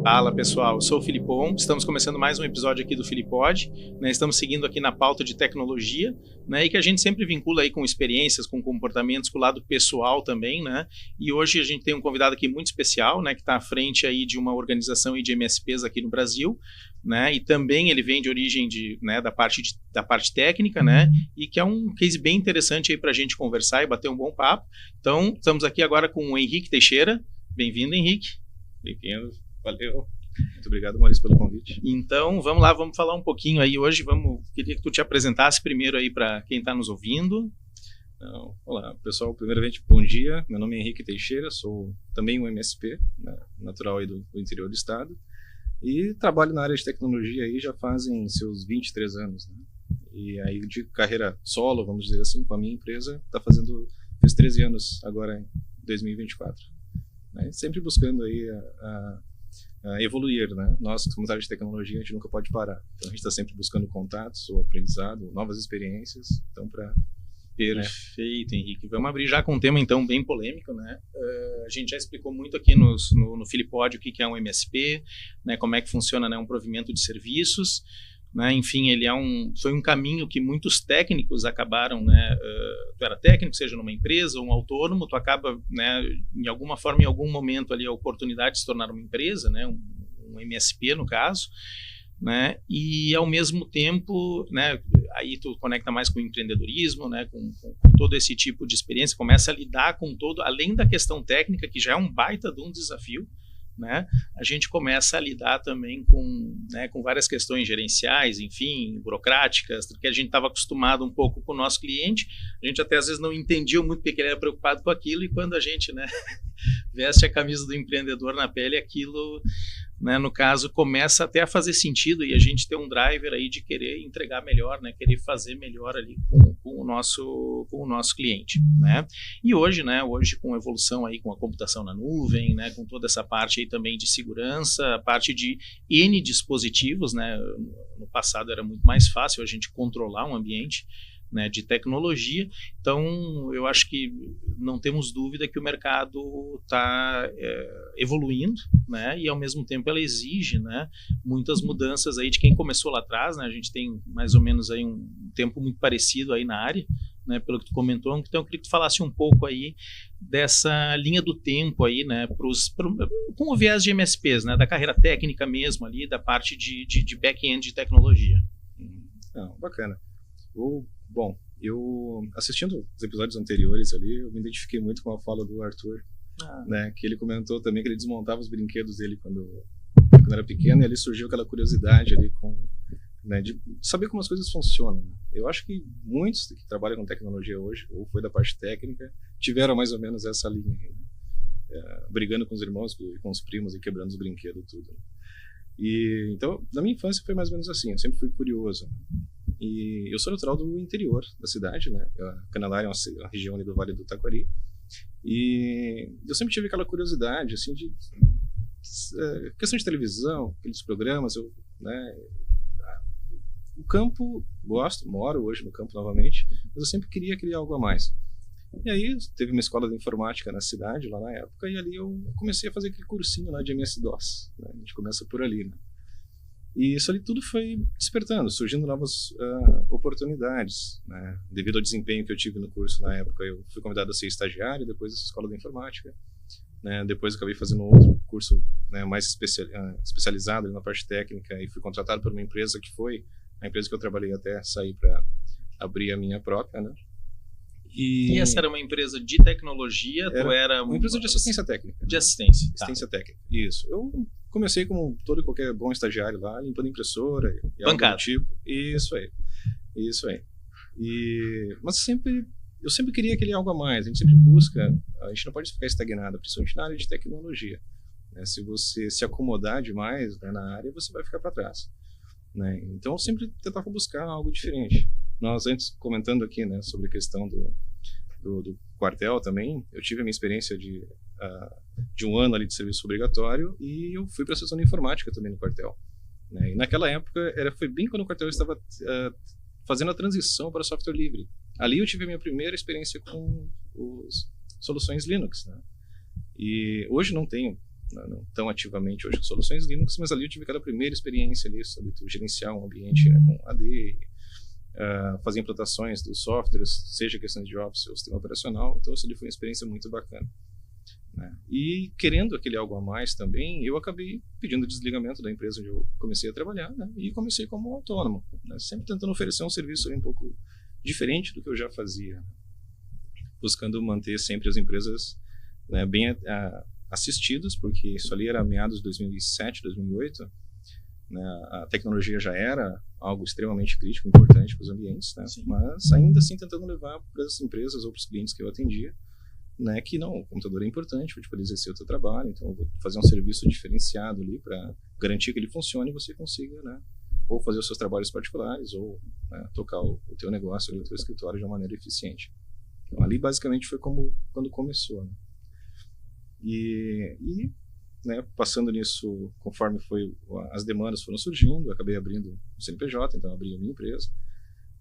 Fala pessoal, eu sou o Filipon, estamos começando mais um episódio aqui do Filipod, né? Estamos seguindo aqui na pauta de tecnologia, né? E que a gente sempre vincula aí com experiências, com comportamentos, com o lado pessoal também, né? E hoje a gente tem um convidado aqui muito especial, né? Que está à frente aí de uma organização aí de MSPs aqui no Brasil, né? E também ele vem de origem da parte técnica, né? E que é um case bem interessante aí para a gente conversar e bater um bom papo. Então, estamos aqui agora com o Henrique Teixeira. Bem-vindo, Henrique. Bem-vindo. Valeu. Muito obrigado, Maurício, pelo convite. Então, vamos lá, vamos falar um pouquinho aí hoje. Queria que tu te apresentasse primeiro aí para quem está nos ouvindo. Então, olá, pessoal. Primeiramente, bom dia. Meu nome é Henrique Teixeira, sou também um MSP, né, natural aí do interior do estado. E trabalho na área de tecnologia aí já fazem seus 23 anos, né? E aí de carreira solo, vamos dizer assim, com a minha empresa, fez 13 anos agora em 2024. Né? Sempre buscando aí evoluir, né? Nós, como área de tecnologia, a gente nunca pode parar. Então, a gente está sempre buscando contatos, ou aprendizado, novas experiências. Então, para Perfeito, Henrique. Vamos abrir já com um tema, então, bem polêmico, né? A gente já explicou muito aqui no Filipod o que é um MSP, né? Como é que funciona, né, um provimento de serviços, né? Enfim, ele foi um caminho que muitos técnicos acabaram, né? Tu era técnico, seja numa empresa ou um autônomo, tu acaba, né, em alguma forma, em algum momento ali, a oportunidade de se tornar uma empresa, né, um MSP no caso, né, e ao mesmo tempo, né, aí tu conecta mais com o empreendedorismo, né, com todo esse tipo de experiência, começa a lidar com todo, além da questão técnica, que já é um baita de um desafio, né, a gente começa a lidar também com várias questões gerenciais, enfim, burocráticas, porque a gente estava acostumado um pouco com o nosso cliente, a gente até às vezes não entendia muito porque ele era preocupado com aquilo, e quando a gente, né, veste a camisa do empreendedor na pele, aquilo, né, no caso, começa até a fazer sentido, e a gente tem um driver aí de querer entregar melhor, né, querer fazer melhor ali com o nosso cliente, né? E hoje, né, com a evolução aí, com a computação na nuvem, né, com toda essa parte aí também de segurança, a parte de N dispositivos, né, no passado era muito mais fácil a gente controlar um ambiente, né, de tecnologia. Então, eu acho que não temos dúvida que o mercado está evoluindo, né, e ao mesmo tempo ela exige, né, muitas mudanças aí de quem começou lá atrás, né, a gente tem mais ou menos aí um tempo muito parecido aí na área, né, pelo que tu comentou. Então eu queria que tu falasse um pouco aí dessa linha do tempo aí, né, com o viés de MSPs, né, da carreira técnica mesmo ali, da parte de back-end de tecnologia. Bacana. Bom, eu assistindo os episódios anteriores ali, eu me identifiquei muito com a fala do Arthur, né, que ele comentou também que ele desmontava os brinquedos dele quando era pequeno, e ali surgiu aquela curiosidade ali né, de saber como as coisas funcionam. Né? Eu acho que muitos que trabalham com tecnologia hoje, ou foi da parte técnica, tiveram mais ou menos essa linha aí, né? Brigando com os irmãos, com os primos e quebrando os brinquedos, tudo. Né? E então, na minha infância foi mais ou menos assim, eu sempre fui curioso. Né? E eu sou natural do interior da cidade, né? Canalária é uma região ali do Vale do Taquari. E eu sempre tive aquela curiosidade, assim, de questão de televisão, aqueles programas, né? O campo, moro hoje no campo novamente, mas eu sempre queria criar algo a mais. E aí teve uma escola de informática na cidade, lá na época, e ali eu comecei a fazer aquele cursinho lá de MS-DOS. Né? A gente começa por ali, né? E isso ali tudo foi despertando, surgindo novas oportunidades, né? Devido ao desempenho que eu tive no curso na época, eu fui convidado a ser estagiário depois dessa escola de informática, né? Depois acabei fazendo outro curso, né, mais especializado na parte técnica, e fui contratado por uma empresa que foi a empresa que eu trabalhei até sair para abrir a minha própria, né? E essa era uma empresa de tecnologia? Era uma empresa de assistência técnica. De assistência. Assistência técnica, isso. Eu comecei como todo e qualquer bom estagiário lá, limpando impressora e algo do tipo. Isso aí. Mas eu sempre queria aquele algo a mais. A gente sempre busca, a gente não pode ficar estagnado, principalmente na área de tecnologia. Né? Se você se acomodar demais, né, na área, você vai ficar para trás. Né? Então eu sempre tentava buscar algo diferente. Nós antes comentando aqui, né, sobre a questão do quartel também, eu tive a minha experiência de um ano ali de serviço obrigatório, e eu fui para a seção de informática também no quartel. Né? E naquela época foi bem quando o quartel estava fazendo a transição para software livre. Ali eu tive a minha primeira experiência com as soluções Linux. Né? E hoje não tenho não tão ativamente hoje com soluções Linux, mas ali eu tive aquela primeira experiência ali sobre gerenciar um ambiente, né, com AD, fazer implantações dos softwares, seja questão de Office ou sistema operacional. Então isso ali foi uma experiência muito bacana, né? E querendo aquele algo a mais também, eu acabei pedindo desligamento da empresa onde eu comecei a trabalhar, né, e comecei como autônomo, né, sempre tentando oferecer um serviço um pouco diferente do que eu já fazia, buscando manter sempre as empresas, né, bem assistidas, porque isso ali era meados de 2007, 2008, né, a tecnologia já era algo extremamente crítico, importante para os ambientes, né, mas ainda assim tentando levar para as empresas ou para os clientes que eu atendia, né, que não, o computador é importante para poder exercer o seu trabalho, então eu vou fazer um serviço diferenciado ali para garantir que ele funcione e você consiga, né, ou fazer os seus trabalhos particulares ou, né, tocar o teu negócio ali, o teu escritório de uma maneira eficiente. Então, ali basicamente foi quando começou, né? E né, passando nisso, conforme as demandas foram surgindo, eu acabei abrindo o CNPJ, então abri a minha empresa,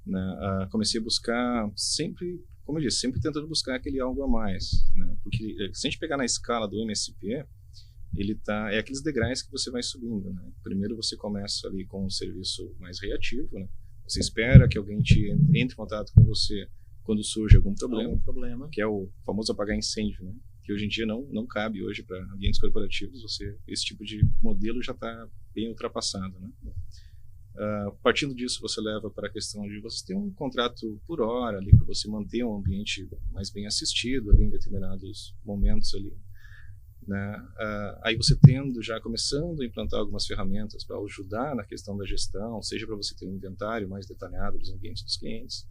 né, comecei a buscar sempre, como eu disse, sempre tentando buscar aquele algo a mais, né, porque se a gente pegar na escala do MSP, é aqueles degraus que você vai subindo, né? Primeiro você começa ali com um serviço mais reativo, né? Você espera que alguém entre em contato com você quando surge algum problema, que é o famoso apagar incêndio, né? Que hoje em dia não cabe hoje para ambientes corporativos, esse tipo de modelo já está bem ultrapassado, né? Partindo disso, você leva para a questão de você ter um contrato por hora ali para você manter um ambiente mais bem assistido ali em determinados momentos ali, né? Aí você começando a implantar algumas ferramentas para ajudar na questão da gestão, seja para você ter um inventário mais detalhado dos ambientes dos clientes,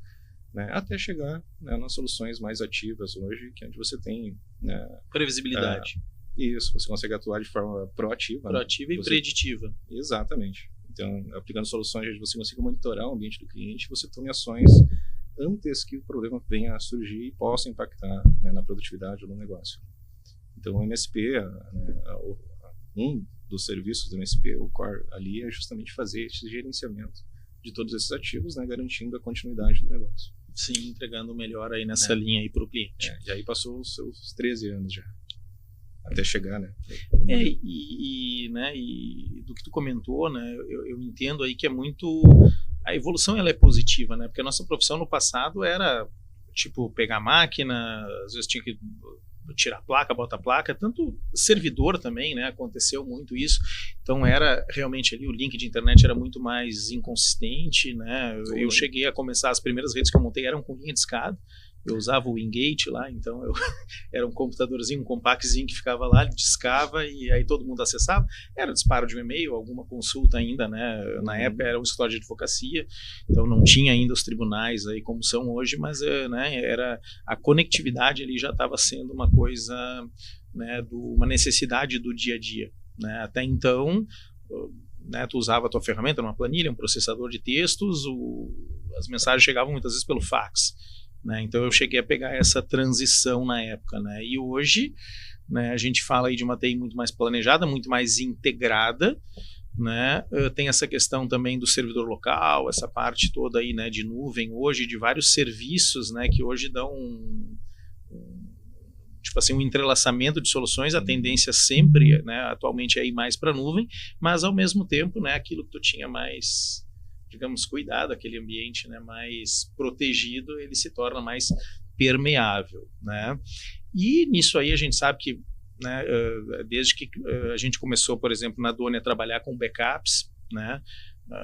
né, até chegar, né, nas soluções mais ativas hoje, que é onde você tem, né, previsibilidade. Isso, você consegue atuar de forma proativa. Proativa, né? E preditiva. Exatamente. Então, aplicando soluções onde você consiga monitorar o ambiente do cliente, você tome ações antes que o problema venha a surgir e possa impactar, né, na produtividade ou no negócio. Então, o MSP, né, um dos serviços do MSP, o core ali, é justamente fazer esse gerenciamento de todos esses ativos, né, garantindo a continuidade do negócio. Sim, entregando o melhor aí nessa linha aí para o cliente. E aí passou os seus 13 anos já, até chegar, né? E do que tu comentou, né, eu entendo aí que é muito... A evolução, ela é positiva, né? Porque a nossa profissão no passado era, tipo, pegar a máquina, às vezes tinha que tirar a placa, botar a placa, tanto servidor também, né, aconteceu muito isso, então era realmente ali, o link de internet era muito mais inconsistente, né, eu cheguei a começar, as primeiras redes que eu montei eram com linha de escada, eu usava o Wingate lá, então era um computadorzinho, um compactzinho que ficava lá, ele discava e aí todo mundo acessava, era disparo de um e-mail, alguma consulta ainda, né, na época era um escritório de advocacia, então não tinha ainda os tribunais aí como são hoje, mas né, era a conectividade ali já estava sendo uma coisa, né, uma necessidade do dia a dia, né, até então, né, tu usava a tua ferramenta, uma planilha, um processador de textos, as mensagens chegavam muitas vezes pelo fax, né, então eu cheguei a pegar essa transição na época, né, e hoje, né, a gente fala aí de uma TI muito mais planejada, muito mais integrada, né, tem essa questão também do servidor local, essa parte toda aí, né, de nuvem hoje, de vários serviços, né, que hoje dão tipo assim, um entrelaçamento de soluções, a tendência sempre, né, atualmente é ir mais para a nuvem, mas ao mesmo tempo, né, aquilo que tu tinha mais, digamos, cuidado, aquele ambiente, né, mais protegido, ele se torna mais permeável, né? E nisso aí a gente sabe que, né, desde que a gente começou, por exemplo, na Doni a trabalhar com backups, né,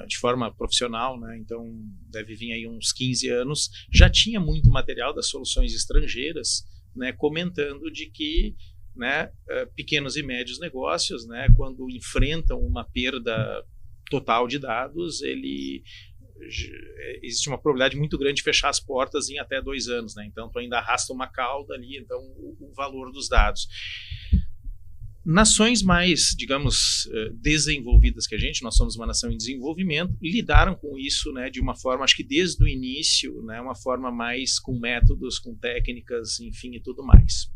de forma profissional, né, então deve vir aí uns 15 anos, já tinha muito material das soluções estrangeiras, né, comentando de que, né, pequenos e médios negócios, né, quando enfrentam uma perda total de dados, existe uma probabilidade muito grande de fechar as portas em até 2 anos, né? Então tu ainda arrasta uma cauda ali, então o valor dos dados. Nações mais, digamos, desenvolvidas que a gente, nós somos uma nação em desenvolvimento, lidaram com isso, né, de uma forma, acho que desde o início, né, uma forma mais com métodos, com técnicas, enfim, e tudo mais.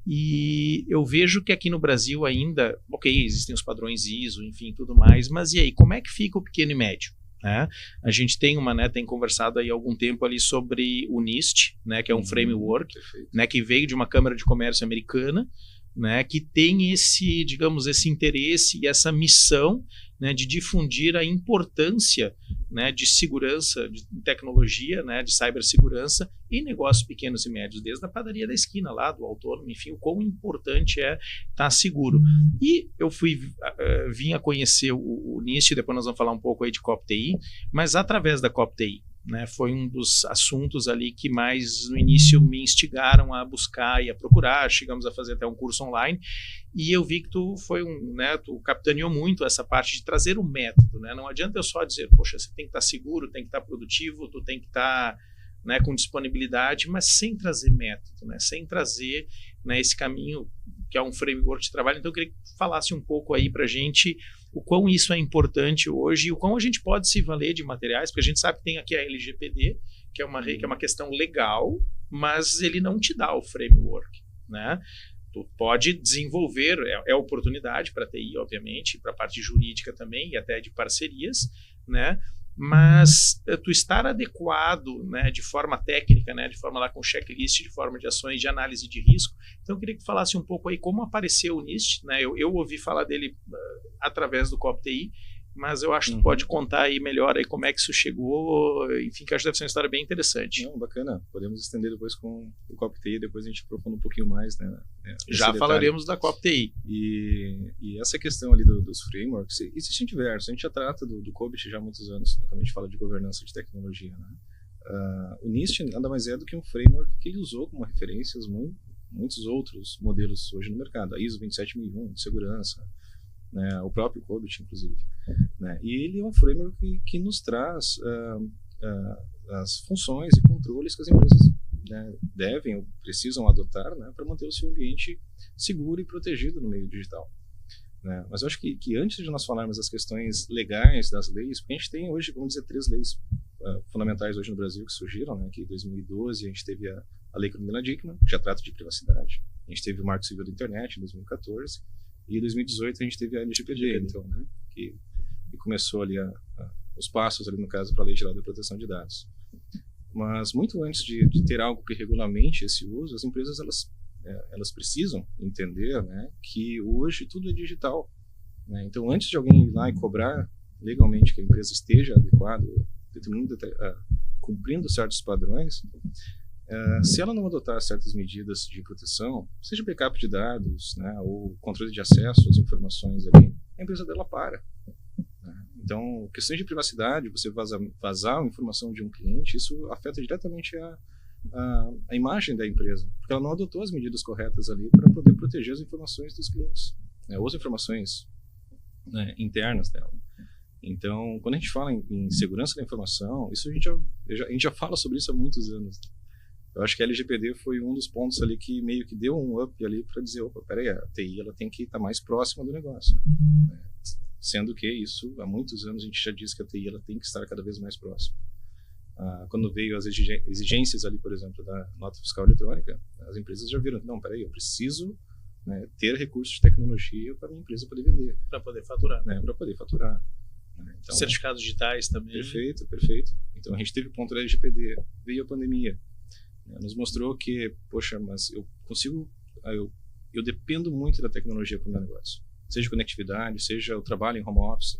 E eu vejo que aqui no Brasil ainda, ok, existem os padrões ISO, enfim, tudo mais, mas e aí, como é que fica o pequeno e médio? Né? A gente tem tem conversado aí há algum tempo ali sobre o NIST, né, que é um framework, né, que veio de uma Câmara de Comércio americana, né, que tem esse, digamos, esse interesse e essa missão, né, de difundir a importância, né, de segurança, de tecnologia, né, de cibersegurança em negócios pequenos e médios, desde a padaria da esquina lá, do autônomo, enfim, o quão importante é estar seguro. E eu vim a conhecer o NIST, depois nós vamos falar um pouco aí de COP-TI, mas através da COP-TI, né, foi um dos assuntos ali que mais no início me instigaram a buscar e a procurar. Chegamos a fazer até um curso online e eu vi que tu capitaneou muito essa parte de trazer o método, né? Não adianta eu só dizer, poxa, você tem que estar seguro, tem que estar produtivo, tu tem que estar, né, com disponibilidade, mas sem trazer método, né, sem trazer, né, esse caminho que é um framework de trabalho. Então eu queria que tu falasse um pouco aí pra gente o quão isso é importante hoje e o quão a gente pode se valer de materiais, porque a gente sabe que tem aqui a LGPD, que é uma questão legal, mas ele não te dá o framework, né? Tu pode desenvolver, é oportunidade para TI, obviamente, para a parte jurídica também e até de parcerias, né? Mas tu estar adequado, né, de forma técnica, né, de forma lá com checklist, de forma de ações de análise de risco. Então eu queria que tu falasse um pouco aí como apareceu o NIST, né? Eu ouvi falar dele através do COP-TI, mas eu acho que tu pode contar aí melhor aí como é que isso chegou, enfim, que acho que deve ser uma história bem interessante. Não, bacana, podemos estender depois com o COP-TI, depois a gente aprofunda um pouquinho mais, né? Já falaremos da COP-TI. E essa questão ali dos frameworks, existem diversos, a gente já trata do COBIT já há muitos anos, né, quando a gente fala de governança de tecnologia, né? O NIST nada mais é do que um framework que ele usou como referências muitos outros modelos hoje no mercado, a ISO 27001 de segurança, né, o próprio COBIT, inclusive, né? E ele é um framework que nos traz as funções e controles que as empresas, né, devem ou precisam adotar, né, para manter o seu ambiente seguro e protegido no meio digital, né? Mas eu acho que antes de nós falarmos das questões legais das leis, porque a gente tem hoje, vamos dizer, 3 leis fundamentais hoje no Brasil que surgiram, né? Que em 2012 a gente teve a Lei Cromulina-Dickmann, que já trata de privacidade. A gente teve o Marco Civil da Internet em 2014 e em 2018 a gente teve a LGPD, então, né? Que começou ali os passos ali no caso para a Lei Geral da Proteção de Dados. Mas muito antes de ter algo que regulamente esse uso, as empresas elas precisam entender, né, que hoje tudo é digital, né? Então, antes de alguém ir lá e cobrar legalmente que a empresa esteja adequada, cumprindo certos padrões, se ela não adotar certas medidas de proteção, seja backup de dados, né, ou controle de acesso às informações ali, a empresa dela para. Então, questões de privacidade, você vazar a informação de um cliente, isso afeta diretamente a imagem da empresa, porque ela não adotou as medidas corretas ali para poder proteger as informações dos clientes, né, ou as informações, né, internas dela. Então, quando a gente fala em segurança da informação, isso a gente já fala sobre isso há muitos anos. Eu acho que a LGPD foi um dos pontos ali que meio que deu um up ali para dizer, opa, peraí, a TI ela tem que estar mais próxima do negócio, né? Sendo que isso, há muitos anos a gente já diz que a TI ela tem que estar cada vez mais próxima. Quando veio as exigências ali, por exemplo, da nota fiscal eletrônica, as empresas já viram, não, peraí, eu preciso, né, ter recursos de tecnologia para a minha empresa poder vender. Para poder faturar. Né, para poder faturar. Então, certificados digitais também. Perfeito, perfeito. Então a gente teve o ponto da LGPD, veio a pandemia, né, nos mostrou que, poxa, mas eu consigo, eu dependo muito da tecnologia para o meu negócio. Seja conectividade, seja o trabalho em home office,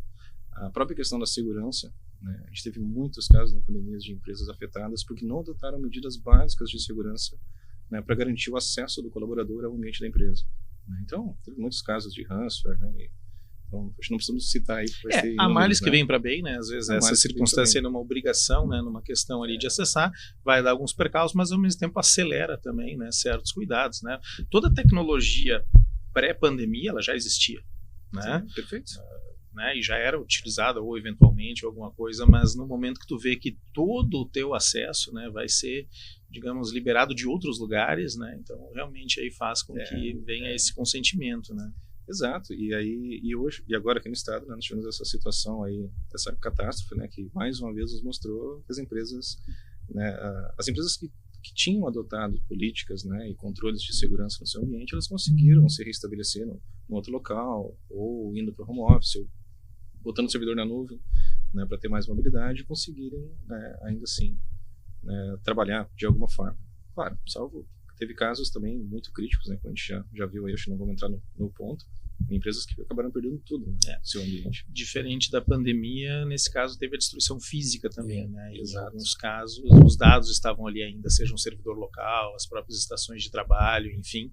a própria questão da segurança, né? A gente teve muitos casos na pandemia de empresas afetadas porque não adotaram medidas básicas de segurança, né, para garantir o acesso do colaborador ao ambiente da empresa, né? Então, teve muitos casos de ransomware, né? Então, acho que não precisamos citar aí. Há males que vem para bem, né? Às vezes essa circunstância é uma obrigação, né? Numa questão ali de acessar, vai dar alguns percalços, mas ao mesmo tempo acelera também, né, certos cuidados, né? Toda tecnologia pré-pandemia ela já existia, né? Sim, perfeito. Né? E já era utilizada ou eventualmente alguma coisa, mas no momento que tu vê que todo o teu acesso, né, vai ser, digamos, liberado de outros lugares, né? Então realmente aí faz com que venha esse consentimento, né? Exato. E hoje e agora aqui no estado, né, nós tivemos essa situação aí, essa catástrofe, né, que mais uma vez nos mostrou que as empresas, né, as empresas que tinham adotado políticas, né, e controles de segurança no seu ambiente, elas conseguiram se restabelecer no outro local, ou indo para o home office, ou botando o servidor na nuvem, né, para ter mais mobilidade e conseguirem, né, ainda assim, né, trabalhar de alguma forma. Claro, salvo teve casos também muito críticos, né, como a gente já viu aí, acho que não vamos entrar no ponto, empresas que acabaram perdendo tudo, né, no seu ambiente. Diferente da pandemia, nesse caso teve a destruição física também, né? Em alguns casos, os dados estavam ali ainda, seja um servidor local, as próprias estações de trabalho, enfim.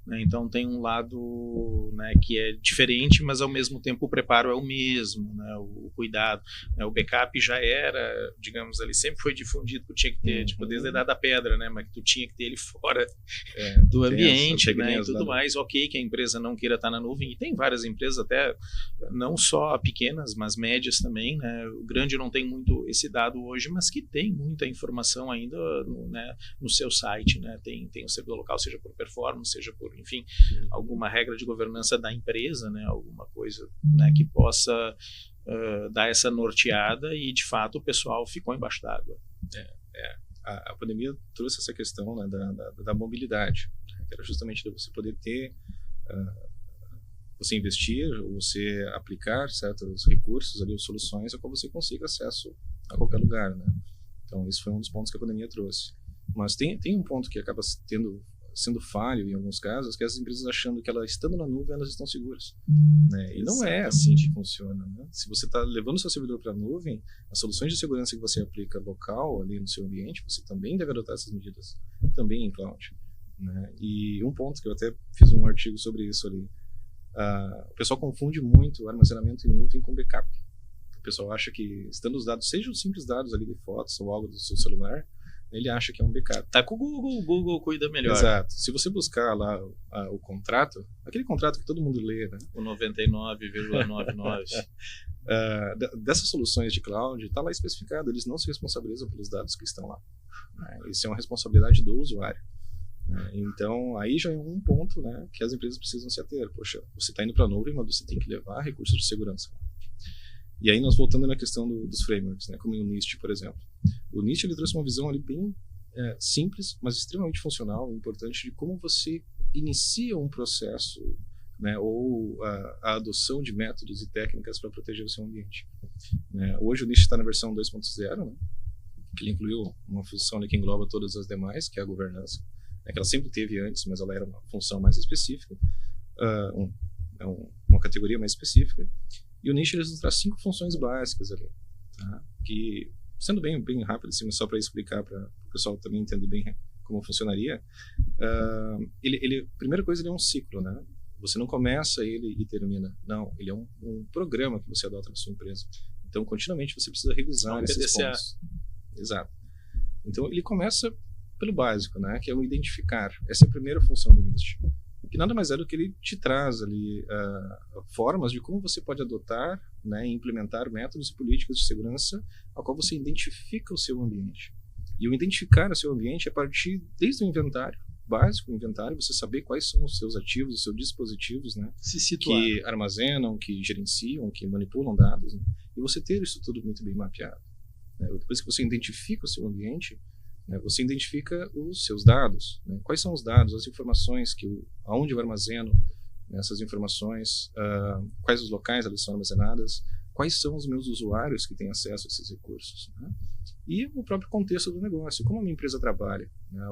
Né? Então tem um lado, né, que é diferente, mas ao mesmo tempo o preparo é o mesmo, né? O cuidado. Né? O backup já era, digamos ali, sempre foi difundido que tu tinha que ter, tipo, desde a idade da pedra, né? Mas que tu tinha que ter ele fora do ambiente, né? E tudo mais. Ok, que a empresa não queira estar na nuvem, e tem várias empresas até, não só pequenas, mas médias também, né? O grande não tem muito esse dado hoje, mas que tem muita informação ainda no seu site, né? Tem o servidor local, seja por performance, seja por, enfim, alguma regra de governança da empresa, né? Alguma coisa, né, que possa dar essa norteada, e de fato o pessoal ficou embaixo d'água. A pandemia trouxe essa questão, né, da mobilidade, né, que era justamente de você poder ter, você investir, você aplicar certos recursos ali, ou soluções, a qual você consiga acesso a qualquer lugar, né? Então, isso foi um dos pontos que a pandemia trouxe. Mas tem um ponto que acaba sendo falho em alguns casos, que as empresas achando que elas estando na nuvem, elas estão seguras, né? E não é assim que funciona, né? Se você está levando o seu servidor para a nuvem, as soluções de segurança que você aplica local ali no seu ambiente, você também deve adotar essas medidas, também em cloud, né? E um ponto que eu até fiz um artigo sobre isso ali, o pessoal confunde muito o armazenamento em nuvem com backup. O pessoal acha que, estando os dados, sejam os simples dados ali de fotos ou algo do seu celular, ele acha que é um backup. Tá com o Google cuida melhor. Exato. Se você buscar lá o contrato, aquele contrato que todo mundo lê, né? O 99,99. Dessas soluções de cloud, está lá especificado, eles não se responsabilizam pelos dados que estão lá, né? Isso é uma responsabilidade do usuário, né? Então, aí já é um ponto, né, que as empresas precisam se ater. Poxa, você está indo para a nuvem, mas você tem que levar recursos de segurança. E aí nós voltando na questão dos frameworks, né, como o NIST, por exemplo. O NIST ele trouxe uma visão ali bem simples, mas extremamente funcional e importante de como você inicia um processo, né, ou a adoção de métodos e técnicas para proteger o seu ambiente, né? Hoje o NIST está na versão 2.0, né, que ele incluiu uma função ali que engloba todas as demais, que é a governança, né, que ela sempre teve antes, mas ela era uma função mais específica, uma categoria mais específica. E o NIST ele nos traz 5 funções básicas ali, tá? Que, sendo bem rápido, assim, só para explicar para o pessoal também entender bem como funcionaria, primeira coisa, ele é um ciclo, né? Você não começa ele e termina. Não, ele é um programa que você adota na sua empresa. Então, continuamente você precisa revisar esses pontos. Exato. Então, ele começa pelo básico, né? Que é o identificar. Essa é a primeira função do NIST. Que nada mais é do que ele te traz ali formas de como você pode adotar, né, e implementar métodos e políticas de segurança a qual você identifica o seu ambiente. E o identificar o seu ambiente é a partir desde o inventário básico, você saber quais são os seus ativos, os seus dispositivos, né, se situar, que armazenam, que gerenciam, que manipulam dados, né, e você ter isso tudo muito bem mapeado, né. Depois que você identifica o seu ambiente, você identifica os seus dados, né? Quais são os dados, as informações, aonde eu armazeno, né, essas informações, quais os locais elas são armazenadas, quais são os meus usuários que têm acesso a esses recursos, né? E o próprio contexto do negócio, como a minha empresa trabalha, né?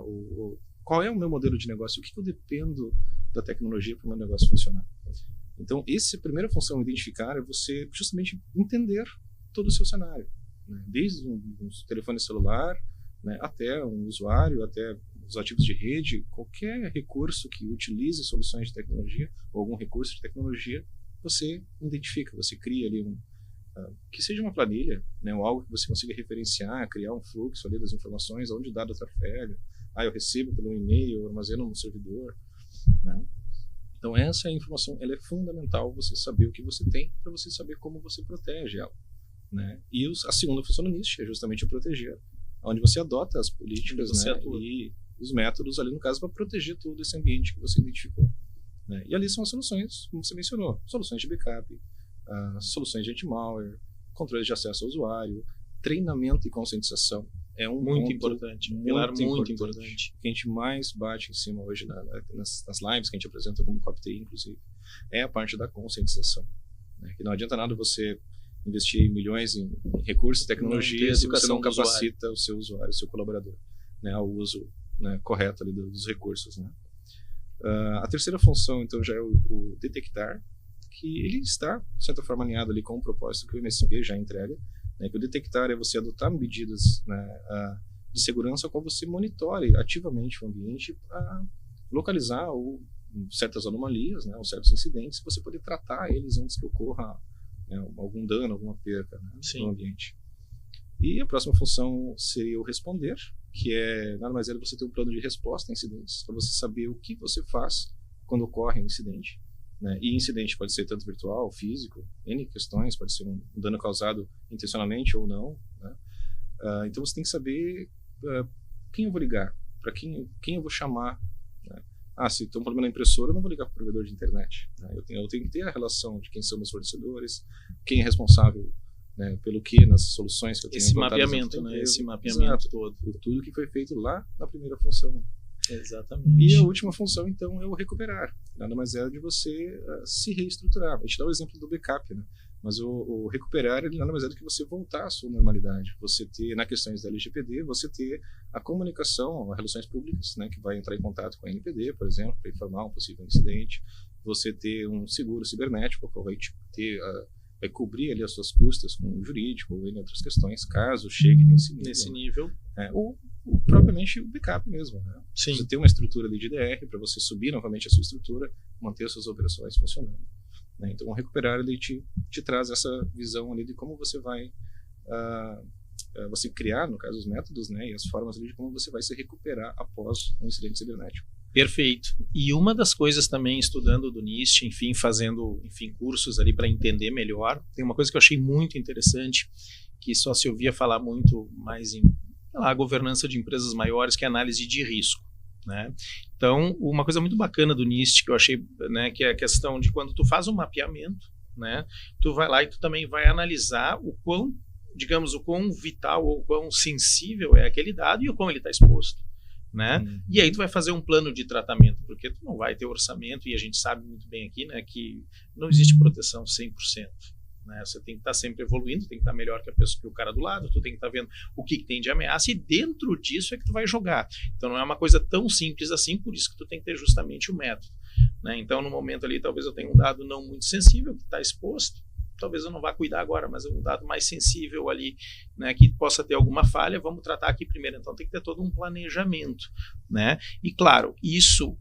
Qual é o meu modelo de negócio, o que eu dependo da tecnologia para o meu negócio funcionar. Então, essa primeira função, identificar, é você justamente entender todo o seu cenário, né? Desde um telefone celular, né, até um usuário, até os ativos de rede, qualquer recurso que utilize soluções de tecnologia ou algum recurso de tecnologia, você identifica, você cria ali que seja uma planilha, né, ou algo que você consiga referenciar, criar um fluxo ali das informações, onde o dado trafega, eu recebo pelo e-mail, eu armazeno no servidor, né? Então essa informação, ela é fundamental, você saber o que você tem, para você saber como você protege ela, né? E a segunda função do NIST é justamente o proteger, onde você adota as políticas, né, e os métodos ali, no caso, para proteger todo esse ambiente que você identificou, né? E ali são as soluções, como você mencionou, soluções de backup, soluções de anti-malware, controle de acesso ao usuário, treinamento e conscientização. É um muito importante, um pilar muito importante. Que a gente mais bate em cima hoje nas lives que a gente apresenta como CopTI, inclusive, é a parte da conscientização, né? Que não adianta nada você investir milhões em recursos e tecnologia se você não capacita o seu usuário, o seu colaborador, né, ao uso né, correta ali dos recursos, né? A terceira função, então, já é o detectar, que ele está, de certa forma, alinhado ali com o propósito que o MSP já entrega, né, que o detectar é você adotar medidas, né, de segurança com você monitore ativamente o ambiente para localizar certas anomalias, né, ou certos incidentes, você poder tratar eles antes que ocorra, né, algum dano, alguma perca, né, no ambiente. E a próxima função seria o responder, que nada mais é do que você ter um plano de resposta a incidentes, para você saber o que você faz quando ocorre um incidente, né? E incidente pode ser tanto virtual, físico, N questões, pode ser um dano causado intencionalmente ou não, né? Então você tem que saber quem eu vou ligar, para quem eu vou chamar, né? Se tem um problema na impressora, eu não vou ligar para o provedor de internet, né? Eu tenho que ter a relação de quem são meus fornecedores, quem é responsável, né, pelo que nas soluções que eu tenho. Esse mapeamento, né? Esse mapeamento todo. Tudo que foi feito lá na primeira função. Exatamente. E a última função, então, é o recuperar. Nada mais é de você se reestruturar. A gente dá o exemplo do backup, né? Mas o recuperar, ele nada mais é do que você voltar à sua normalidade. Você ter, na questões da LGPD, você ter a comunicação, as relações públicas, né, que vai entrar em contato com a NPD, por exemplo, para informar um possível incidente. Você ter um seguro cibernético, que vai cobrir ali as suas custas com o jurídico ou em outras questões, caso chegue nesse nível. Ou propriamente o backup mesmo, né? Você ter uma estrutura ali de DR para você subir novamente a sua estrutura, manter as suas operações funcionando, né? Então, o recuperar ele te traz essa visão ali de como você vai você criar, no caso, os métodos, né, e as formas ali de como você vai se recuperar após um incidente cibernético. Perfeito. E uma das coisas também, estudando do NIST, enfim, fazendo cursos ali para entender melhor, tem uma coisa que eu achei muito interessante, que só se ouvia falar muito mais em a governança de empresas maiores, que é a análise de risco, né? Então, uma coisa muito bacana do NIST que eu achei, né, que é a questão de quando tu faz um mapeamento, né, tu vai lá e tu também vai analisar o quão vital ou o quão sensível é aquele dado e o quão ele está exposto, né? E aí tu vai fazer um plano de tratamento, porque tu não vai ter orçamento, e a gente sabe muito bem aqui, né, que não existe proteção 100%. Né? Você tem que estar sempre evoluindo, tem que estar melhor que o cara do lado, tu tem que estar vendo o que tem de ameaça, e dentro disso é que tu vai jogar. Então não é uma coisa tão simples assim, por isso que tu tem que ter justamente o método, né? Então no momento ali talvez eu tenha um dado não muito sensível que está exposto, talvez eu não vá cuidar agora, mas é um dado mais sensível ali, né, que possa ter alguma falha, vamos tratar aqui primeiro. Então tem que ter todo um planejamento, né? E claro, isso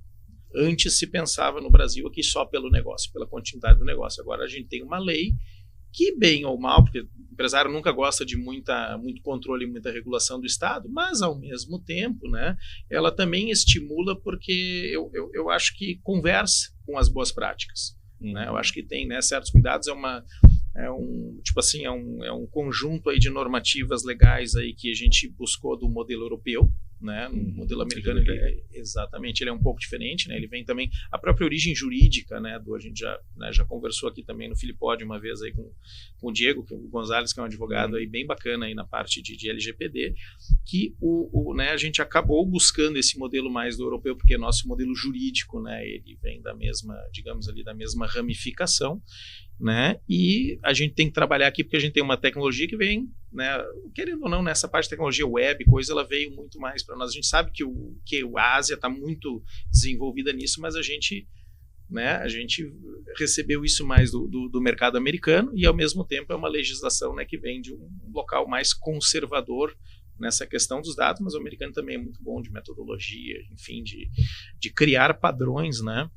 antes se pensava no Brasil aqui só pelo negócio, pela continuidade do negócio. Agora a gente tem uma lei que, bem ou mal, porque o empresário nunca gosta de muito controle, muita regulação do Estado, mas ao mesmo tempo, né, ela também estimula, porque eu acho que conversa com as boas práticas, né? Eu acho que tem, né, certos cuidados, é um conjunto aí de normativas legais aí que a gente buscou do modelo europeu, né? No modelo americano exatamente, ele é um pouco diferente, né? Ele vem também a própria origem jurídica, né? A gente já conversou aqui também no Filipod uma vez aí com o Diego, o Gonzalez, que é um advogado aí bem bacana aí na parte de LGPD, que né, a gente acabou buscando esse modelo mais do europeu, porque nosso modelo jurídico, né, ele vem da mesma, digamos ali, da mesma ramificação, né? E a gente tem que trabalhar aqui porque a gente tem uma tecnologia que vem, né, querendo ou não, nessa parte de tecnologia web, ela veio muito mais para nós. A gente sabe que a Ásia está muito desenvolvida nisso, mas a gente recebeu isso mais do mercado americano, e ao mesmo tempo é uma legislação, né, que vem de um local mais conservador nessa questão dos dados, mas o americano também é muito bom de metodologia, enfim, de criar padrões, né?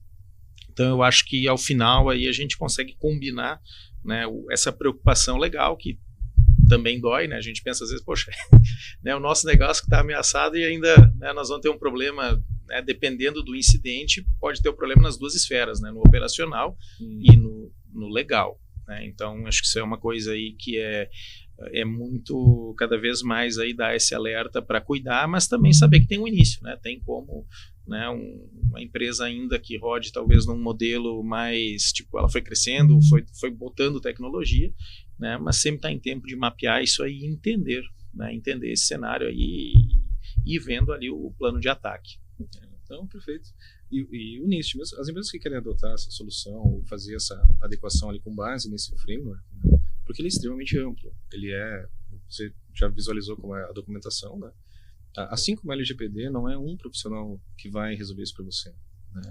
Então eu acho que ao final aí a gente consegue combinar, né, essa preocupação legal que também dói, né? A gente pensa às vezes, poxa, né, o nosso negócio que está ameaçado e ainda, né, nós vamos ter um problema, né, dependendo do incidente, pode ter um problema nas duas esferas, né, no operacional e no legal, né? Então acho que isso é uma coisa aí que é muito, cada vez mais aí dar esse alerta para cuidar, mas também saber que tem um início, né? Tem como, né, uma empresa ainda que rode talvez num modelo mais, ela foi crescendo, foi botando tecnologia, né, mas sempre está em tempo de mapear isso aí e entender, né, entender esse cenário aí e vendo ali o plano de ataque. Então, perfeito. E o NIST, mesmo, as empresas que querem adotar essa solução ou fazer essa adequação ali com base nesse framework, né, porque ele é extremamente amplo. Você já visualizou como é a documentação, né? Assim como a LGPD não é um profissional que vai resolver isso para você, né?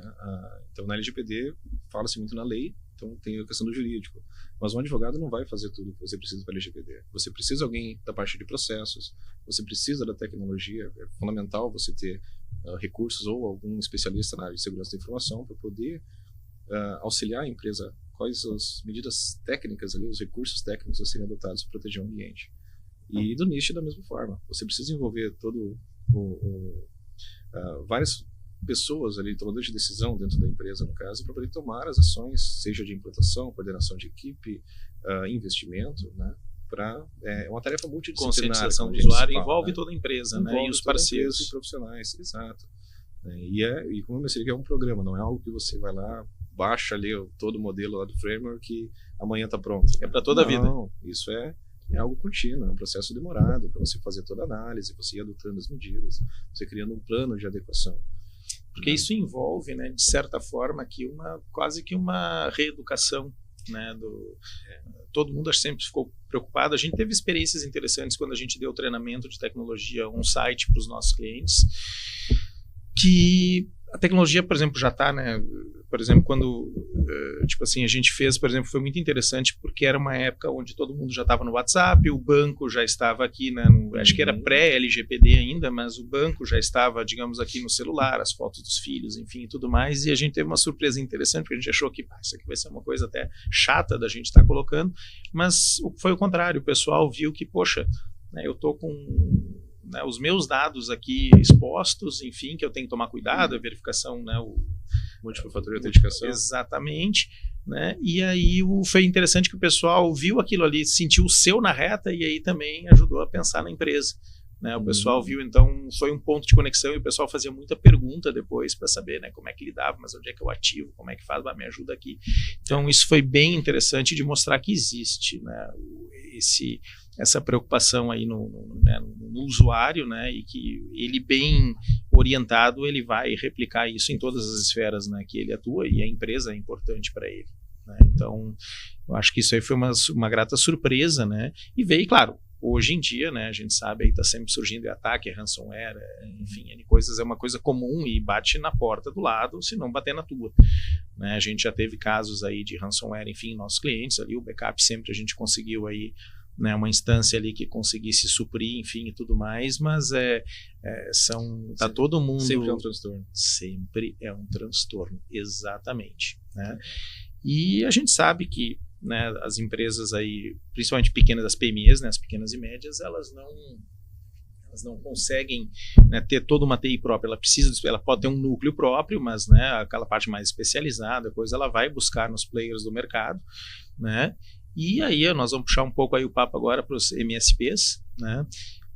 Então, na LGPD, fala-se muito na lei, então tem a questão do jurídico. Mas um advogado não vai fazer tudo que você precisa para a LGPD. Você precisa de alguém da parte de processos, você precisa da tecnologia. É fundamental você ter recursos ou algum especialista na área de segurança da informação para poder auxiliar a empresa. Quais as medidas técnicas ali, os recursos técnicos a serem adotados para proteger o ambiente. E do NIST da mesma forma. Você precisa envolver várias pessoas ali, tomadores de decisão dentro da empresa, no caso, para poder tomar as ações, seja de implantação, coordenação de equipe, investimento, né? É uma tarefa multidisciplinar. Conscientização do usuário envolve toda a empresa, né? E os parceiros e profissionais, exato. E como eu mencionei, é um programa, não é algo que você vai lá, baixa ali todo o modelo lá do framework e amanhã está pronto. É para toda a vida. Não, isso é algo contínuo, é um processo demorado para você fazer toda a análise, você ir adotando as medidas, você criando um plano de adequação. Porque isso envolve, né, de certa forma, aqui quase que uma reeducação, né, todo mundo sempre ficou preocupado. A gente teve experiências interessantes quando a gente deu treinamento de tecnologia on-site para os nossos clientes, que a tecnologia, por exemplo, já está, né? Por exemplo, quando tipo assim, a gente fez, por exemplo, foi muito interessante porque era uma época onde todo mundo já estava no WhatsApp, o banco já estava aqui, né, acho que era pré-LGPD ainda, mas o banco já estava, digamos, aqui no celular, as fotos dos filhos, enfim, e tudo mais, e a gente teve uma surpresa interessante, porque a gente achou que isso aqui vai ser uma coisa até chata da gente estar colocando, mas foi o contrário, o pessoal viu que, poxa, né, eu tô com os meus dados aqui expostos, enfim, que eu tenho que tomar cuidado, a verificação, né, o múltiplo fator de autenticação. Exatamente, né? E aí foi interessante que o pessoal viu aquilo ali, sentiu o seu na reta e aí também ajudou a pensar na empresa, né? O pessoal viu, então foi um ponto de conexão e o pessoal fazia muita pergunta depois para saber, né, como é que lidava, mas onde é que eu ativo, como é que faz, me ajuda aqui. Então isso foi bem interessante de mostrar que existe, né, essa preocupação aí no usuário, né, e que ele bem orientado, ele vai replicar isso em todas as esferas, né, que ele atua, e a empresa é importante para ele, né? Então, eu acho que isso aí foi uma grata surpresa, né, e veio, claro, hoje em dia, né, a gente sabe, aí está sempre surgindo ataque, ransomware, enfim, coisas, é uma coisa comum e bate na porta do lado, se não bater na tua, né? A gente já teve casos aí de ransomware, enfim, nossos clientes ali, o backup sempre a gente conseguiu aí, né, uma instância ali que conseguisse suprir, enfim, e tudo mais, mas tá todo mundo... Sempre é um transtorno. Sempre é um transtorno, exatamente, né? E a gente sabe que, né, as empresas aí, principalmente pequenas, as PMEs, né, as pequenas e médias, elas não conseguem, né, ter toda uma TI própria. Ela pode ter um núcleo próprio, mas, né, aquela parte mais especializada, depois ela vai buscar nos players do mercado, né? E aí nós vamos puxar um pouco aí o papo agora para os MSPs, né?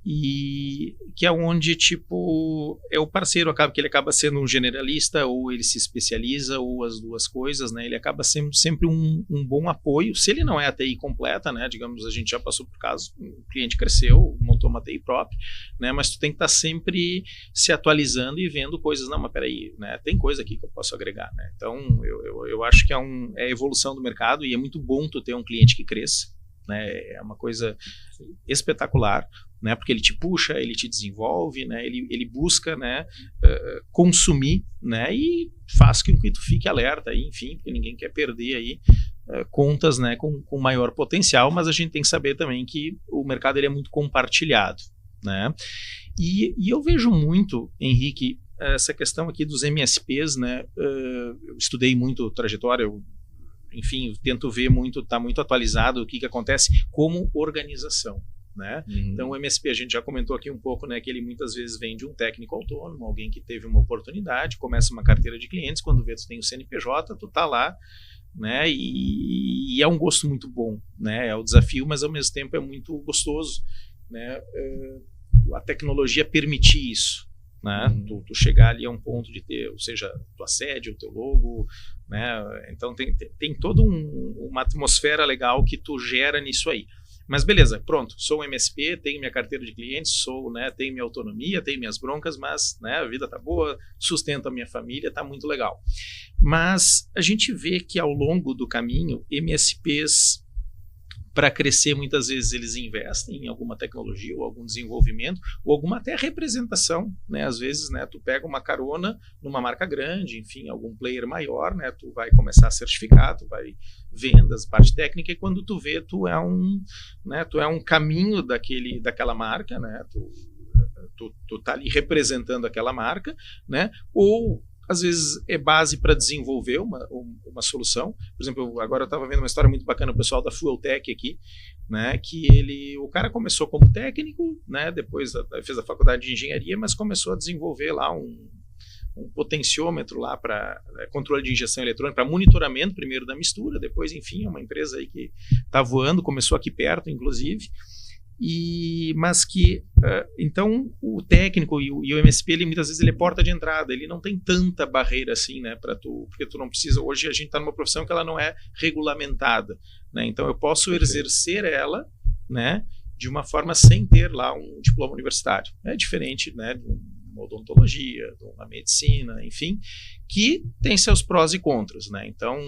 E que é onde, tipo, é o parceiro, que ele acaba sendo um generalista, ou ele se especializa, ou as duas coisas, né? Ele acaba sendo sempre um bom apoio. Se ele não é a TI completa, né? Digamos, a gente já passou por casos, o cliente cresceu, montou uma TI própria, né? Mas tu tem que estar sempre se atualizando e vendo coisas. Não, mas peraí, né? Tem coisa aqui que eu posso agregar, né? Então, eu acho que é a evolução do mercado, e é muito bom tu ter um cliente que cresça, né? É uma coisa espetacular, né? Porque ele te puxa, ele te desenvolve, né? Ele busca, né, consumir, né? E faz com que tu fique alerta, enfim, porque ninguém quer perder aí contas, né, com maior potencial, mas a gente tem que saber também que o mercado ele é muito compartilhado, né? E eu vejo muito, Henrique, essa questão aqui dos MSPs, né? Eu estudei muito trajetória, enfim, eu tento ver muito, tá muito atualizado o que acontece como organização, né? Então o MSP, a gente já comentou aqui um pouco, né, que ele muitas vezes vem de um técnico autônomo, alguém que teve uma oportunidade, começa uma carteira de clientes, quando vê tu tem o CNPJ, tu tá lá, né, e é um gosto muito bom, né, é o desafio, mas ao mesmo tempo é muito gostoso, né, a tecnologia permitir isso, né, tu chegar ali a um ponto de ter, ou seja, tua sede, o teu logo, né, então tem toda uma atmosfera legal que tu gera nisso aí. Mas beleza, pronto, sou um MSP, tenho minha carteira de clientes, né, tenho minha autonomia, tenho minhas broncas, mas, né, a vida tá boa, sustento a minha família, tá muito legal. Mas a gente vê que ao longo do caminho, MSPs para crescer, muitas vezes eles investem em alguma tecnologia ou algum desenvolvimento ou alguma até representação, né? Às vezes, né, tu pega uma carona numa marca grande, enfim, algum player maior, né? Tu vai começar a certificar, tu vai vendas, parte técnica, e quando tu vê, tu é um caminho daquela marca, né? Tu tá ali representando aquela marca, né? Ou às vezes é base para desenvolver uma solução. Por exemplo, agora eu estava vendo uma história muito bacana, o pessoal da Fueltech aqui, né, que o cara começou como técnico, né, depois fez a faculdade de engenharia, mas começou a desenvolver lá um potenciômetro lá para controle de injeção eletrônica, para monitoramento primeiro da mistura, depois, enfim, é uma empresa aí que está voando, começou aqui perto, inclusive. Mas que então o técnico e o MSP, ele muitas vezes ele é porta de entrada, ele não tem tanta barreira assim, né, porque tu não precisa. Hoje a gente está numa profissão que ela não é regulamentada, né, então eu posso exercer ela, né, de uma forma sem ter lá um diploma universitário. É diferente, né, de uma odontologia, de uma medicina, enfim, que tem seus prós e contras, né? Então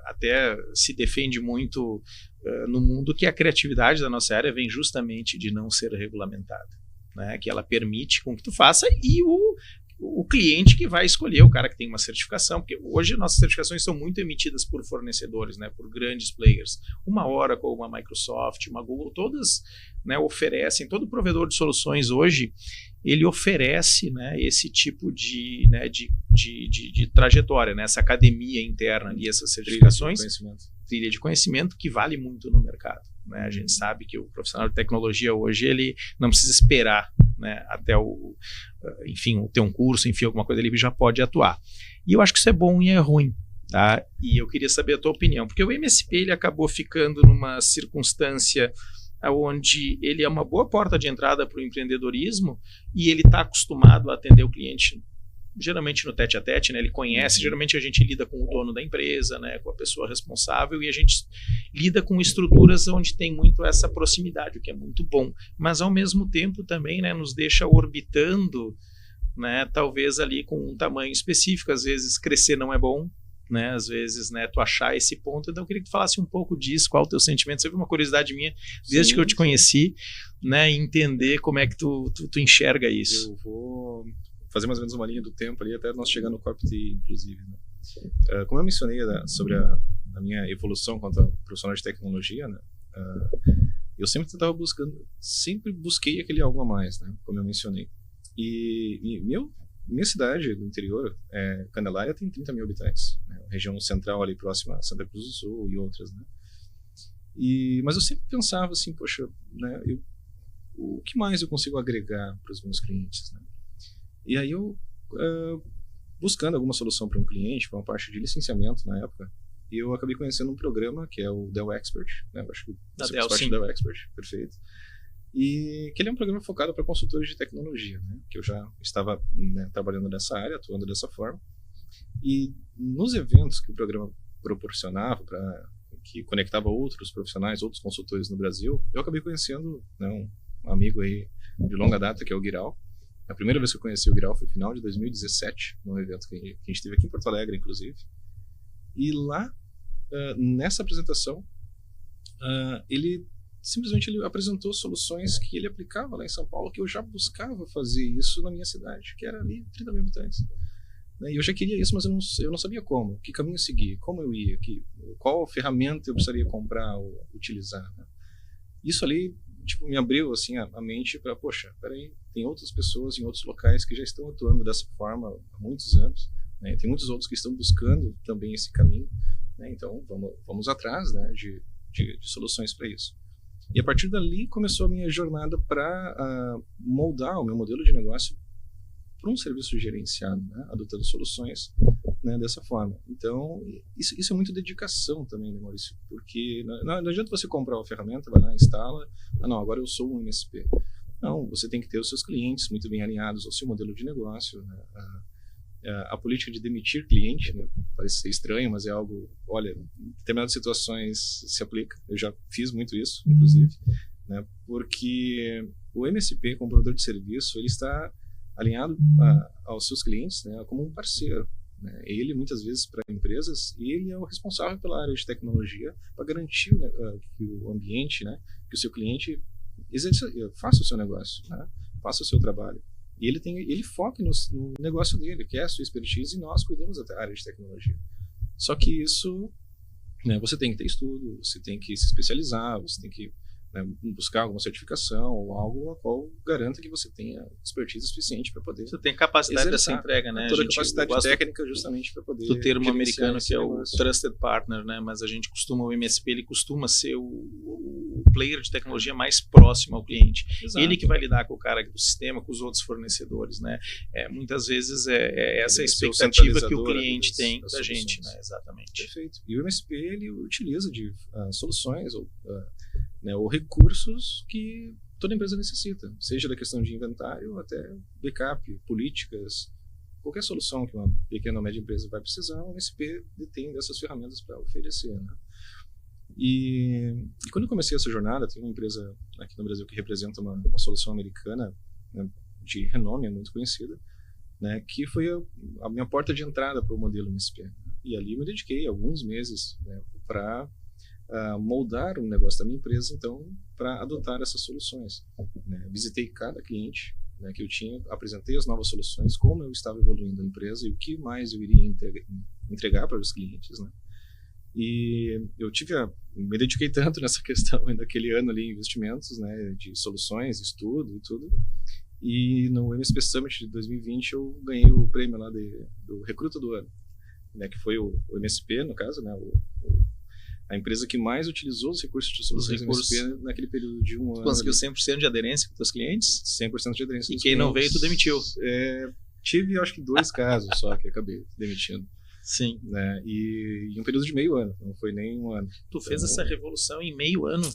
até se defende muito no mundo que a criatividade da nossa área vem justamente de não ser regulamentada, né? Que ela permite com que tu faça, e o cliente que vai escolher, o cara que tem uma certificação, porque hoje nossas certificações são muito emitidas por fornecedores, né, por grandes players, uma Oracle, uma Microsoft, uma Google, todas, né, oferecem, todo provedor de soluções hoje, ele oferece, né, esse tipo de trajetória, né, essa academia interna ali, essas certificações, trilha de conhecimento que vale muito no mercado, né? A gente sabe que o profissional de tecnologia hoje, ele não precisa esperar, né, até enfim, ter um curso, enfim, alguma coisa, ele já pode atuar. E eu acho que isso é bom e é ruim, tá? E eu queria saber a tua opinião, porque o MSP, ele acabou ficando numa circunstância onde ele é uma boa porta de entrada para o empreendedorismo, e ele está acostumado a atender o cliente geralmente no tete a tete, né? Ele conhece, geralmente a gente lida com o dono da empresa, né, com a pessoa responsável, e a gente lida com estruturas onde tem muito essa proximidade, o que é muito bom, mas ao mesmo tempo também, né, nos deixa orbitando, né, talvez ali com um tamanho específico. Às vezes crescer não é bom, né, às vezes, né, tu achar esse ponto. Então eu queria que tu falasse um pouco disso, qual o teu sentimento. Você viu uma curiosidade minha desde que eu te conheci, né, entender como é que tu enxerga isso. Eu vou fazer mais ou menos uma linha do tempo ali, até nós chegar no CorpTI, inclusive, né? Como eu mencionei sobre a minha evolução quanto profissional de tecnologia, né? Eu sempre busquei aquele algo a mais, né? Como eu mencionei. E minha cidade do interior, Candelária, tem 30 mil habitantes, né? Região central ali próxima a Santa Cruz do Sul e outras, né? Mas eu sempre pensava assim, poxa, né? O que mais eu consigo agregar para os meus clientes, né? E aí eu, buscando alguma solução para um cliente, para uma parte de licenciamento na época, eu acabei conhecendo um programa que é o Dell Expert, né? Eu acho que você faz parte do Dell Expert, perfeito. E que ele é um programa focado para consultores de tecnologia, né? Que eu já estava, né, trabalhando nessa área, atuando dessa forma. E nos eventos que o programa proporcionava, que conectava outros profissionais, outros consultores no Brasil, eu acabei conhecendo, né, um amigo aí de longa data, que é o Guiral. A primeira vez que eu conheci o Guiral foi no final de 2017, num evento que a gente teve aqui em Porto Alegre, inclusive. E lá, nessa apresentação, ele simplesmente apresentou soluções que ele aplicava lá em São Paulo, que eu já buscava fazer isso na minha cidade, que era ali 30 mil habitantes. E eu já queria isso, mas eu não sabia como, que caminho seguir, como eu ia, qual ferramenta eu precisaria comprar ou utilizar, né? Isso ali, tipo, me abriu assim a mente para, poxa, peraí, tem outras pessoas em outros locais que já estão atuando dessa forma há muitos anos, né? Tem muitos outros que estão buscando também esse caminho, né? Então vamos atrás, né, de soluções para isso. E a partir dali começou a minha jornada para moldar o meu modelo de negócio para um serviço gerenciado, né, adotando soluções, né, dessa forma. Então, isso é muito dedicação também, né, Maurício? Porque não adianta você comprar uma ferramenta, vai lá, instala, não, agora eu sou um MSP. Não, você tem que ter os seus clientes muito bem alinhados ao seu modelo de negócio, né? A política de demitir cliente, né, parece ser estranho, mas é algo, olha, em determinadas situações se aplica. Eu já fiz muito isso, inclusive, né, porque o MSP, como provedor de serviço, ele está alinhado aos seus clientes, né, como um parceiro, né? Ele, muitas vezes, para empresas, ele é o responsável pela área de tecnologia para garantir, né, que o ambiente, né, que o seu cliente faça o seu negócio, né, faça o seu trabalho. E ele foca no negócio dele, que é a sua expertise, e nós cuidamos da área de tecnologia. Só que isso, né, você tem que ter estudo, você tem que se especializar, você tem que, né, buscar alguma certificação ou algo a qual garanta que você tenha expertise suficiente para poder. Você tem capacidade dessa entrega, né? Toda a capacidade técnica justamente para poder. Do termo americano que é o Trusted Partner, né? Mas o MSP, ele costuma ser o player de tecnologia mais próximo ao cliente. Exato. Ele que vai lidar com o cara do sistema, com os outros fornecedores, né? Muitas vezes essa expectativa que o cliente tem da gente, né? Exatamente. Perfeito. E o MSP, ele utiliza de soluções ou recursos que toda empresa necessita, seja da questão de inventário até backup, políticas, qualquer solução que uma pequena ou média empresa vai precisar, o MSP detém dessas ferramentas para oferecer, né? E quando eu comecei essa jornada, tem uma empresa aqui no Brasil que representa uma solução americana, né, de renome, muito conhecida, né, que foi a minha porta de entrada para o modelo MSP. E ali eu me dediquei alguns meses, né, para moldar o negócio da minha empresa, então, para adotar essas soluções, né? Visitei cada cliente, né, que eu tinha, apresentei as novas soluções, como eu estava evoluindo a empresa e o que mais eu iria entregar para os clientes, né? E eu me dediquei tanto nessa questão naquele ano ali, investimentos, né, de soluções, estudo e tudo. E no MSP Summit de 2020 eu ganhei o prêmio lá do Recruta do Ano, né, que foi o MSP, no caso, né, a empresa que mais utilizou os recursos de soluções MSP naquele período de um ano. Conseguiu 100% de aderência com os clientes? 100% de aderência. E quem não veio, tu demitiu? Tive, acho que 2 casos só que acabei demitindo. Sim. Né? E em um período de meio ano, não foi nem um ano. Tu fez essa revolução em meio ano?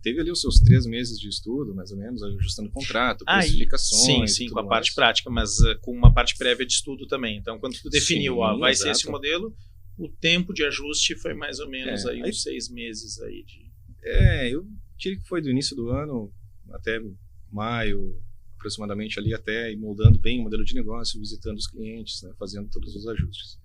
Teve ali os seus 3 meses de estudo, mais ou menos, ajustando contrato, especificações. Sim, com a parte prática, mas com uma parte prévia de estudo também. Então, quando tu definiu, vai ser esse modelo, o tempo de ajuste foi mais ou menos aí uns 6 meses aí de... eu diria que foi do início do ano até maio, aproximadamente ali, até ir moldando bem o modelo de negócio, visitando os clientes, né, fazendo todos os ajustes,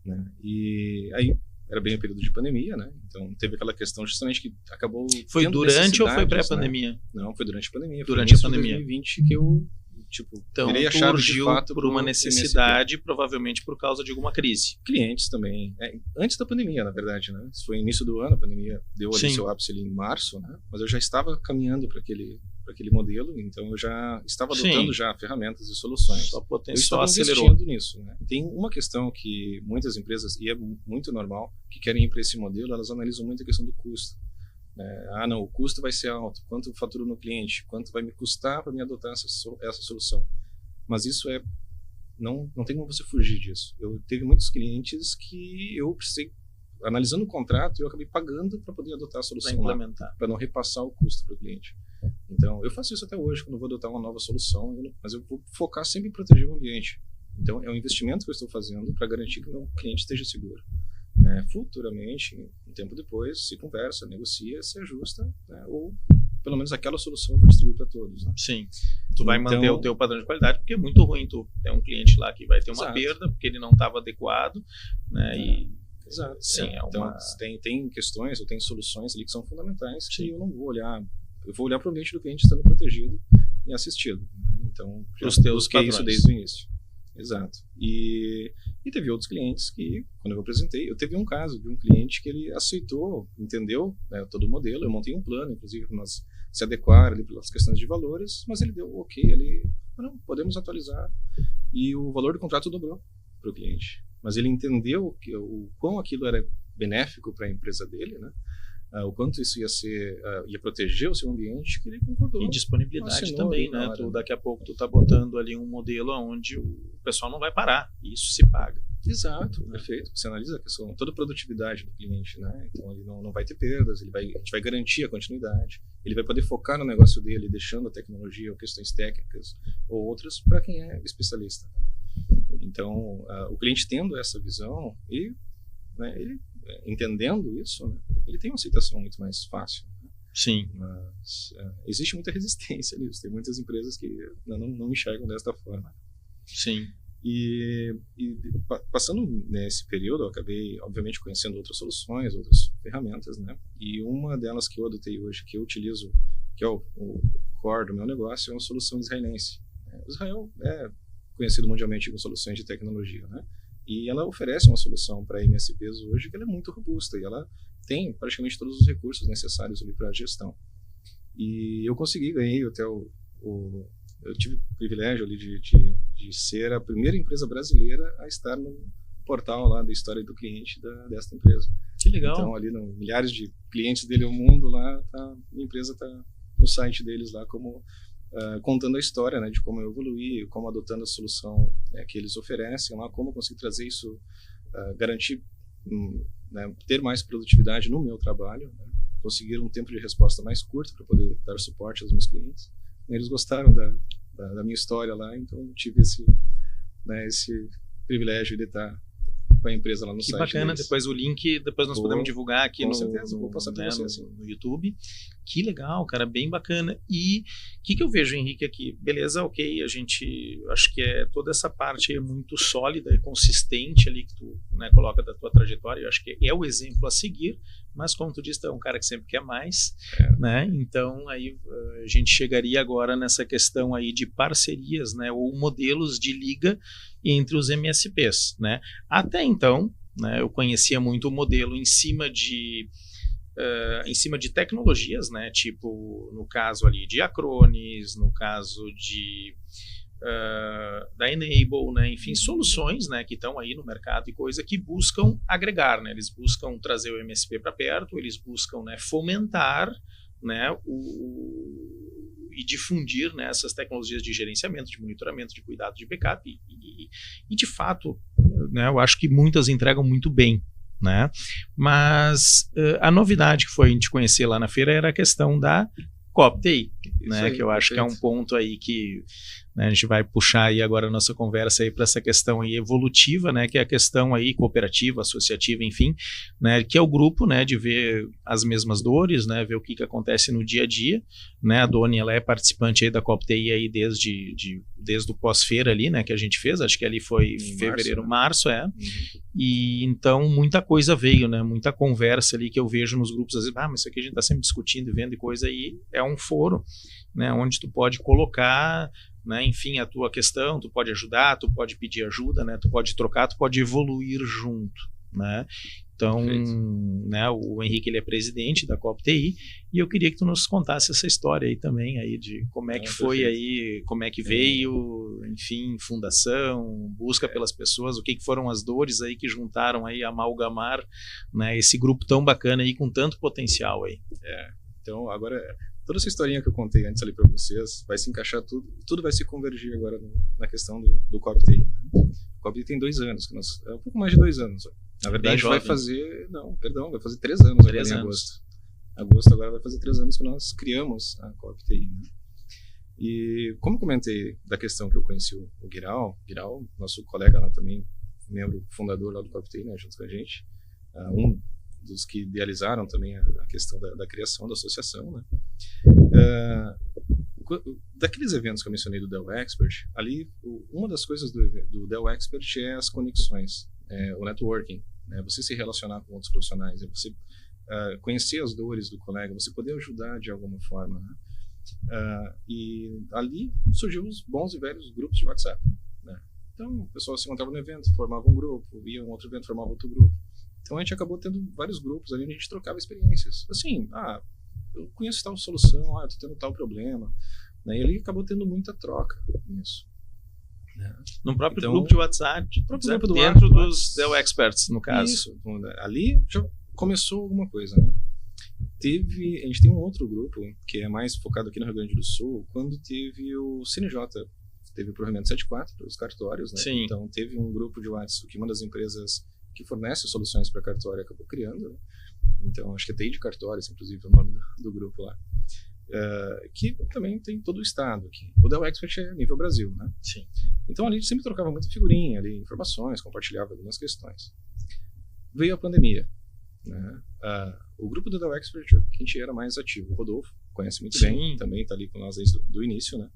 né? E aí era bem o período de pandemia, né? Então teve aquela questão justamente que acabou... Foi durante ou foi pré-pandemia? Né? Não, foi durante a pandemia. Durante a pandemia. Foi em 2020 que eu... Então, surgiu por uma necessidade, provavelmente por causa de alguma crise. Clientes também. Antes da pandemia, na verdade, né? Isso foi início do ano, a pandemia deu ali seu ápice ali em março, né? Mas eu já estava caminhando para aquele modelo, então eu já estava adotando já ferramentas e soluções. Eu estava investindo nisso, né? Tem uma questão que muitas empresas, e é muito normal, que querem ir para esse modelo, elas analisam muito a questão do custo. Não, o custo vai ser alto, quanto eu faturo no cliente, quanto vai me custar para me adotar essa solução. Mas isso não tem como você fugir disso. Eu teve muitos clientes que eu precisei, analisando o contrato, eu acabei pagando para poder adotar a solução, para não repassar o custo para o cliente. Então, eu faço isso até hoje, quando eu vou adotar uma nova solução, mas eu vou focar sempre em proteger o ambiente. Então, é um investimento que eu estou fazendo para garantir que o meu cliente esteja seguro. Né? Futuramente, um tempo depois, se conversa, negocia, se ajusta, né? Ou pelo menos aquela solução eu vou distribuir para todos, né? Sim. Tu vai manter o teu padrão de qualidade, porque é muito ruim tu ter um cliente lá que vai ter uma perda porque ele não estava adequado, né? Exato. Sim, então tem questões, eu tenho soluções ali que são fundamentais que eu não vou olhar, eu vou olhar para o ambiente do cliente estando protegido e assistido, né? Então, os teus padrões. Isso desde o início. Exato. E teve outros clientes que, quando eu apresentei, eu teve um caso de um cliente que ele aceitou, entendeu, né, todo o modelo, eu montei um plano, inclusive, para nós se adequar ali pelas questões de valores, mas ele deu ok, não, podemos atualizar, e o valor do contrato dobrou para o cliente. Mas ele entendeu o quão aquilo era benéfico para a empresa dele, né? O quanto isso ia proteger o seu ambiente, que ele concordou. E disponibilidade também, né? Daqui a pouco tu tá botando ali um modelo onde o pessoal não vai parar, e isso se paga. Exato, perfeito. Você analisa a questão, toda a produtividade do cliente, né? Então ele não vai ter perdas, a gente vai garantir a continuidade, ele vai poder focar no negócio dele, deixando a tecnologia ou questões técnicas ou outras para quem é especialista. Então, o cliente tendo essa visão, ele entendendo isso, né, ele tem uma aceitação muito mais fácil. Né? Sim. Mas existe muita resistência nisso. Tem muitas empresas que não enxergam desta forma. Sim. Passando nesse período, eu acabei, obviamente, conhecendo outras soluções, outras ferramentas, né? E uma delas que eu adotei hoje, que eu utilizo, que é o core do meu negócio, é uma solução israelense. O Israel é conhecido mundialmente com soluções de tecnologia, né? E ela oferece uma solução para MSPs hoje que ela é muito robusta e ela tem praticamente todos os recursos necessários ali para a gestão. E eu ganhei até eu tive o privilégio ali de ser a primeira empresa brasileira a estar no portal lá da história do cliente desta empresa. Que legal. Então, ali milhares de clientes dele no mundo, lá a empresa está no site deles lá como contando a história, né, de como eu evoluí, como adotando a solução que eles oferecem lá, como eu consegui trazer isso, garantir, né, ter mais produtividade no meu trabalho, né, conseguir um tempo de resposta mais curto para poder dar suporte aos meus clientes. Eles gostaram da minha história lá, então eu tive esse privilégio de estar com a empresa lá no site. Que bacana, deles. Depois o link, depois nós podemos divulgar aqui com certeza, vou passar para você, assim. no YouTube. Que legal, cara, bem bacana. E o que eu vejo, Henrique, aqui? Beleza, ok, acho que toda essa parte é muito sólida e consistente ali que tu, né, coloca da tua trajetória, eu acho que é o exemplo a seguir, mas como tu disse, tu é um cara que sempre quer mais, né? Então aí a gente chegaria agora nessa questão aí de parcerias, né, ou modelos de liga entre os MSPs, né? Até então, né, eu conhecia muito o modelo em cima de tecnologias, né? Tipo, no caso ali de Acronis, no caso da Enable, né? Enfim, soluções, né, que estão aí no mercado e coisa que buscam agregar, né? Eles buscam trazer o MSP para perto, eles buscam, né, fomentar, né, e difundir, né, essas tecnologias de gerenciamento, de monitoramento, de cuidado, de backup e de fato, né, eu acho que muitas entregam muito bem, né? Mas a novidade que foi a gente conhecer lá na feira era a questão da COP-TI, né? Aí, que eu acho que é um ponto aí que, né, a gente vai puxar aí agora a nossa conversa aí para essa questão aí evolutiva, né? Que é a questão aí cooperativa, associativa, enfim, né? Que é o grupo, né? De ver as mesmas dores, né? Ver o que acontece no dia a dia, né? A Doni, ela é participante aí da COP-TI aí desde o pós-feira ali, né? Que a gente fez, acho que ali foi em fevereiro, março, E então muita coisa veio, né? Muita conversa ali que eu vejo nos grupos, às vezes, mas isso aqui a gente está sempre discutindo e vendo e coisa, e é um foro, né? Onde tu pode colocar, né, enfim, a tua questão, tu pode ajudar, tu pode pedir ajuda, né? Tu pode trocar, tu pode evoluir junto, né? Então, né, o Henrique, ele é presidente da COP-TI e eu queria que tu nos contasse essa história aí também, aí de como é que foi aí, como é que veio, enfim, fundação, busca pelas pessoas, o que foram as dores aí que juntaram aí, amalgamar, né, esse grupo tão bacana aí com tanto potencial aí. Então, agora, toda essa historinha que eu contei antes ali para vocês, vai se encaixar tudo vai se convergir agora na questão do COP-TI. O COP-TI tem 2 anos, é um pouco mais de 2 anos. Na verdade, vai fazer 3 anos agora em agosto. Agosto agora vai fazer 3 anos que nós criamos a COP-TI, né? E como eu comentei da questão que eu conheci o Guiral, nosso colega lá também, membro fundador lá do COP-TI, né, junto com a gente, um dos que idealizaram também a questão da criação da associação, né? Daqueles eventos que eu mencionei do Dell Expert, ali uma das coisas do Dell Expert é as conexões, o networking, né? Você se relacionar com outros profissionais, você conhecer as dores do colega, você poder ajudar de alguma forma, né? E ali surgiu os bons e velhos grupos de WhatsApp, né? Então o pessoal se encontrava no evento, formava um grupo, ia um outro evento, formava outro grupo. Então a gente acabou tendo vários grupos ali onde a gente trocava experiências. Assim, eu conheço tal solução, eu estou tendo tal problema, né? E ali acabou tendo muita troca nisso. No próprio grupo de WhatsApp, grupo dentro dos Dell Experts, no caso. Isso, ali já começou alguma coisa, né? A gente tem um outro grupo que é mais focado aqui no Rio Grande do Sul, quando teve o CNJ, teve o provimento 74 para os cartórios, né? Sim. Então teve um grupo de WhatsApp que uma das empresas que fornece soluções para cartório acabou criando, né? Então acho que é TI de cartórios, inclusive é o nome do grupo lá, que também tem todo o estado aqui. O Dell Expert é nível Brasil, né? Sim. Então ali a gente sempre trocava muita figurinha ali, informações, compartilhava algumas questões. Veio a pandemia, né? O grupo do Dell Expert, que a gente era mais ativo, o Rodolfo conhece muito bem, também está ali com nós desde o início, né?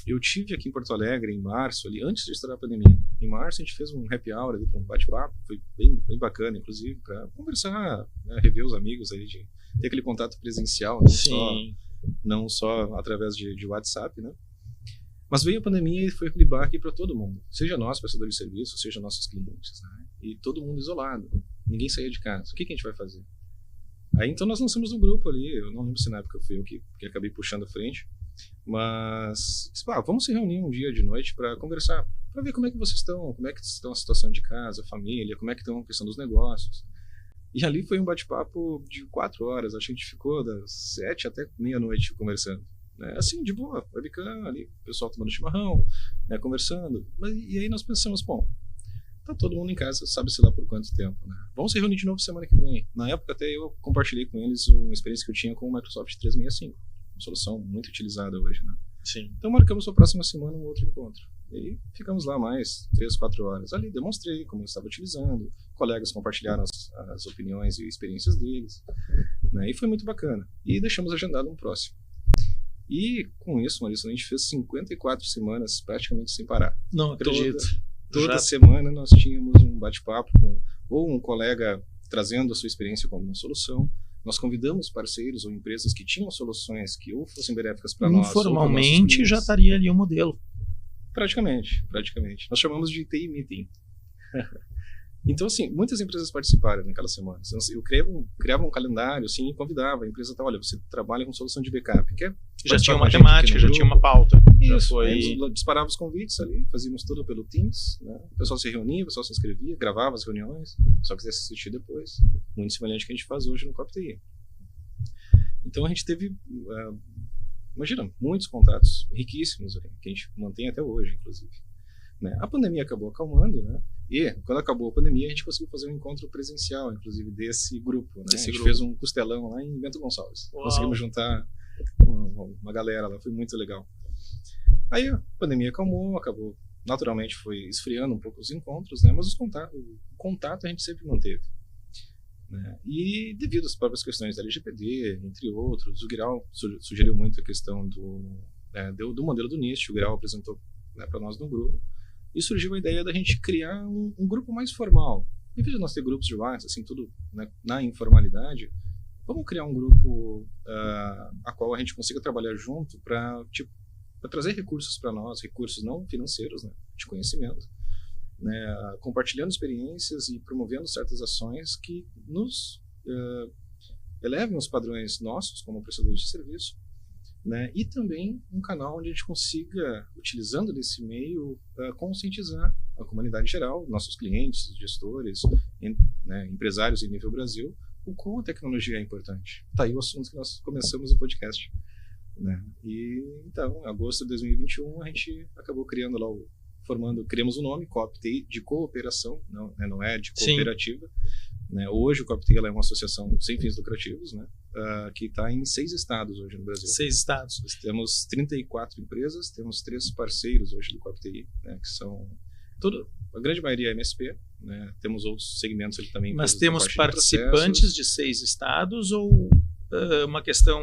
Eu tive aqui em Porto Alegre em março, ali, antes de estourar a pandemia. Em março a gente fez um happy hour ali, um bate-papo, foi bem bacana, inclusive, para conversar, né, rever os amigos aí, de ter aquele contato presencial, não só através de WhatsApp, né? Mas veio a pandemia e foi aquele baque para todo mundo, seja nós, prestadores de serviço, seja nossos clientes, né? E todo mundo isolado, ninguém saía de casa. O que a gente vai fazer? Aí então nós lançamos um grupo ali, eu não lembro se na época fui eu que acabei puxando a frente, mas vamos se reunir um dia de noite para conversar, para ver como é que vocês estão, como é que estão a situação de casa, família, como é que estão a questão dos negócios. E ali foi um bate-papo de 4 horas, acho que a gente ficou das 7 até meia-noite conversando. Né? Assim, de boa, webcam ali, o pessoal tomando chimarrão, né, conversando. E aí nós pensamos, bom, tá todo mundo em casa, sabe-se lá por quanto tempo, né? Vamos se reunir de novo semana que vem. Na época até eu compartilhei com eles uma experiência que eu tinha com o Microsoft 365, uma solução muito utilizada hoje, né? Sim. Então marcamos para a próxima semana um outro encontro. E aí ficamos lá mais 3, 4 horas. Ali demonstrei como eu estava utilizando, colegas compartilharam as opiniões e experiências deles, né? E foi muito bacana. E deixamos agendado um próximo. E com isso, Maurício, a gente fez 54 semanas praticamente sem parar. Não acredito. Toda semana nós tínhamos um bate-papo com ou um colega trazendo a sua experiência como uma solução. Nós convidamos parceiros ou empresas que tinham soluções que ou fossem benéficas para nós. Informalmente já estaria ali o modelo. Praticamente. Nós chamamos de TI Meeting. Então, assim, muitas empresas participaram naquela semana. Eu criava um calendário, assim, e convidava. A empresa, olha, você trabalha com solução de backup. Já tinha uma temática, já tinha uma pauta. Isso, disparava os convites ali, fazíamos tudo pelo Teams, né? O pessoal se reunia, o pessoal se inscrevia, gravava as reuniões, só quisesse assistir depois. Muito semelhante ao que a gente faz hoje no CopTI. Então, a gente teve, imagina, muitos contatos riquíssimos, que a gente mantém até hoje, inclusive. Né? A pandemia acabou acalmando, né? E quando acabou a pandemia, a gente conseguiu fazer um encontro presencial, inclusive, desse grupo. Né? A gente fez um costelão lá em Bento Gonçalves. Uau. Conseguimos juntar uma galera lá, foi muito legal. Aí a pandemia acalmou, acabou, naturalmente foi esfriando um pouco os encontros, né? Mas o contato a gente sempre manteve. Né? E devido às próprias questões da LGPD, entre outros, o Guiral sugeriu muito a questão do modelo do NIST, o Guiral apresentou, né, para nós no grupo. E surgiu a ideia da gente criar um grupo mais formal. Em vez de nós ter grupos de WhatsApp, assim, tudo, né, na informalidade, vamos criar um grupo a qual a gente consiga trabalhar junto para trazer recursos para nós, recursos não financeiros, né, de conhecimento, né, compartilhando experiências e promovendo certas ações que nos elevem os padrões nossos como prestadores de serviço. Né? E também um canal onde a gente consiga, utilizando desse meio, conscientizar a comunidade geral, nossos clientes, gestores, né, empresários em nível Brasil, o quão a tecnologia é importante. Está aí o assunto que nós começamos o podcast. Né? E então, em agosto de 2021, a gente acabou criando lá criamos o nome CopTI de cooperação, não é de cooperativa. Né? Hoje o CopTI é uma associação sem fins lucrativos, né? Que está em 6 estados hoje no Brasil. 6 estados. Nós temos 34 empresas, temos 3 parceiros hoje do CopTI, né? Que são a grande maioria é MSP, né? Temos outros segmentos ali também. Mas temos participantes de 6 estados ou uma questão,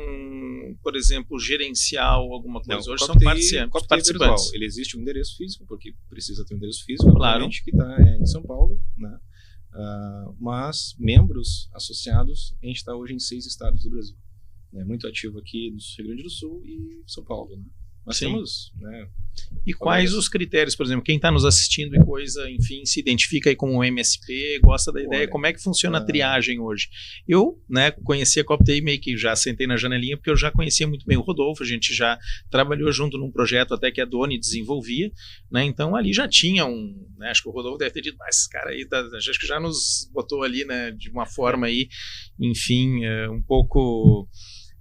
por exemplo, gerencial, alguma coisa? Não, hoje CopTI, são participantes. Virtual. Ele existe um endereço físico, porque precisa ter um endereço físico, claro, que está em São Paulo, né? Mas membros associados, a gente está hoje em 6 estados do Brasil. Né? Muito ativo aqui no Rio Grande do Sul e São Paulo. Né? Nós temos... Né, e quais os critérios, por exemplo, quem está nos assistindo e coisa, enfim, se identifica aí como um MSP, gosta da ideia, como é que funciona a triagem hoje? Eu, né, conheci a CopTI meio que já sentei na janelinha, porque eu já conhecia muito bem o Rodolfo, a gente já trabalhou junto num projeto até que a Doni desenvolvia, né, então ali já tinha né, acho que o Rodolfo deve ter dito, mas esse cara aí, acho que já nos botou ali, né, de uma forma aí, enfim, um pouco...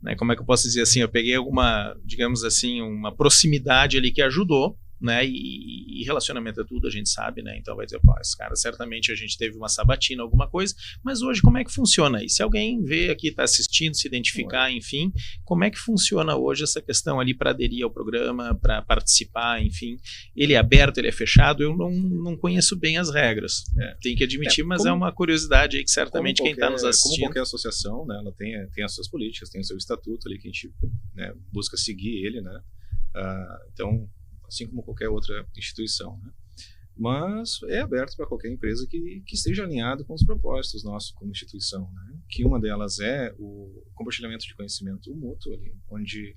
Né, como é que eu posso dizer assim, eu peguei alguma, digamos assim, uma proximidade ali que ajudou, né, e relacionamento é tudo, a gente sabe, né, então vai dizer, pô, esse cara, certamente a gente teve uma sabatina, alguma coisa, mas hoje como é que funciona? E se alguém vê aqui, está assistindo, se identificar, enfim, como é que funciona hoje essa questão ali para aderir ao programa, para participar, enfim, ele é aberto, ele é fechado, eu não conheço bem as regras, tem que admitir, mas é uma curiosidade aí que certamente quem está nos assistindo... Como qualquer associação, né, ela tem as suas políticas, tem o seu estatuto ali que a gente, né, busca seguir ele, né, então assim como qualquer outra instituição, né? Mas é aberto para qualquer empresa que esteja alinhado com os propósitos nossos como instituição, né? Que uma delas é o compartilhamento de conhecimento mútuo ali, onde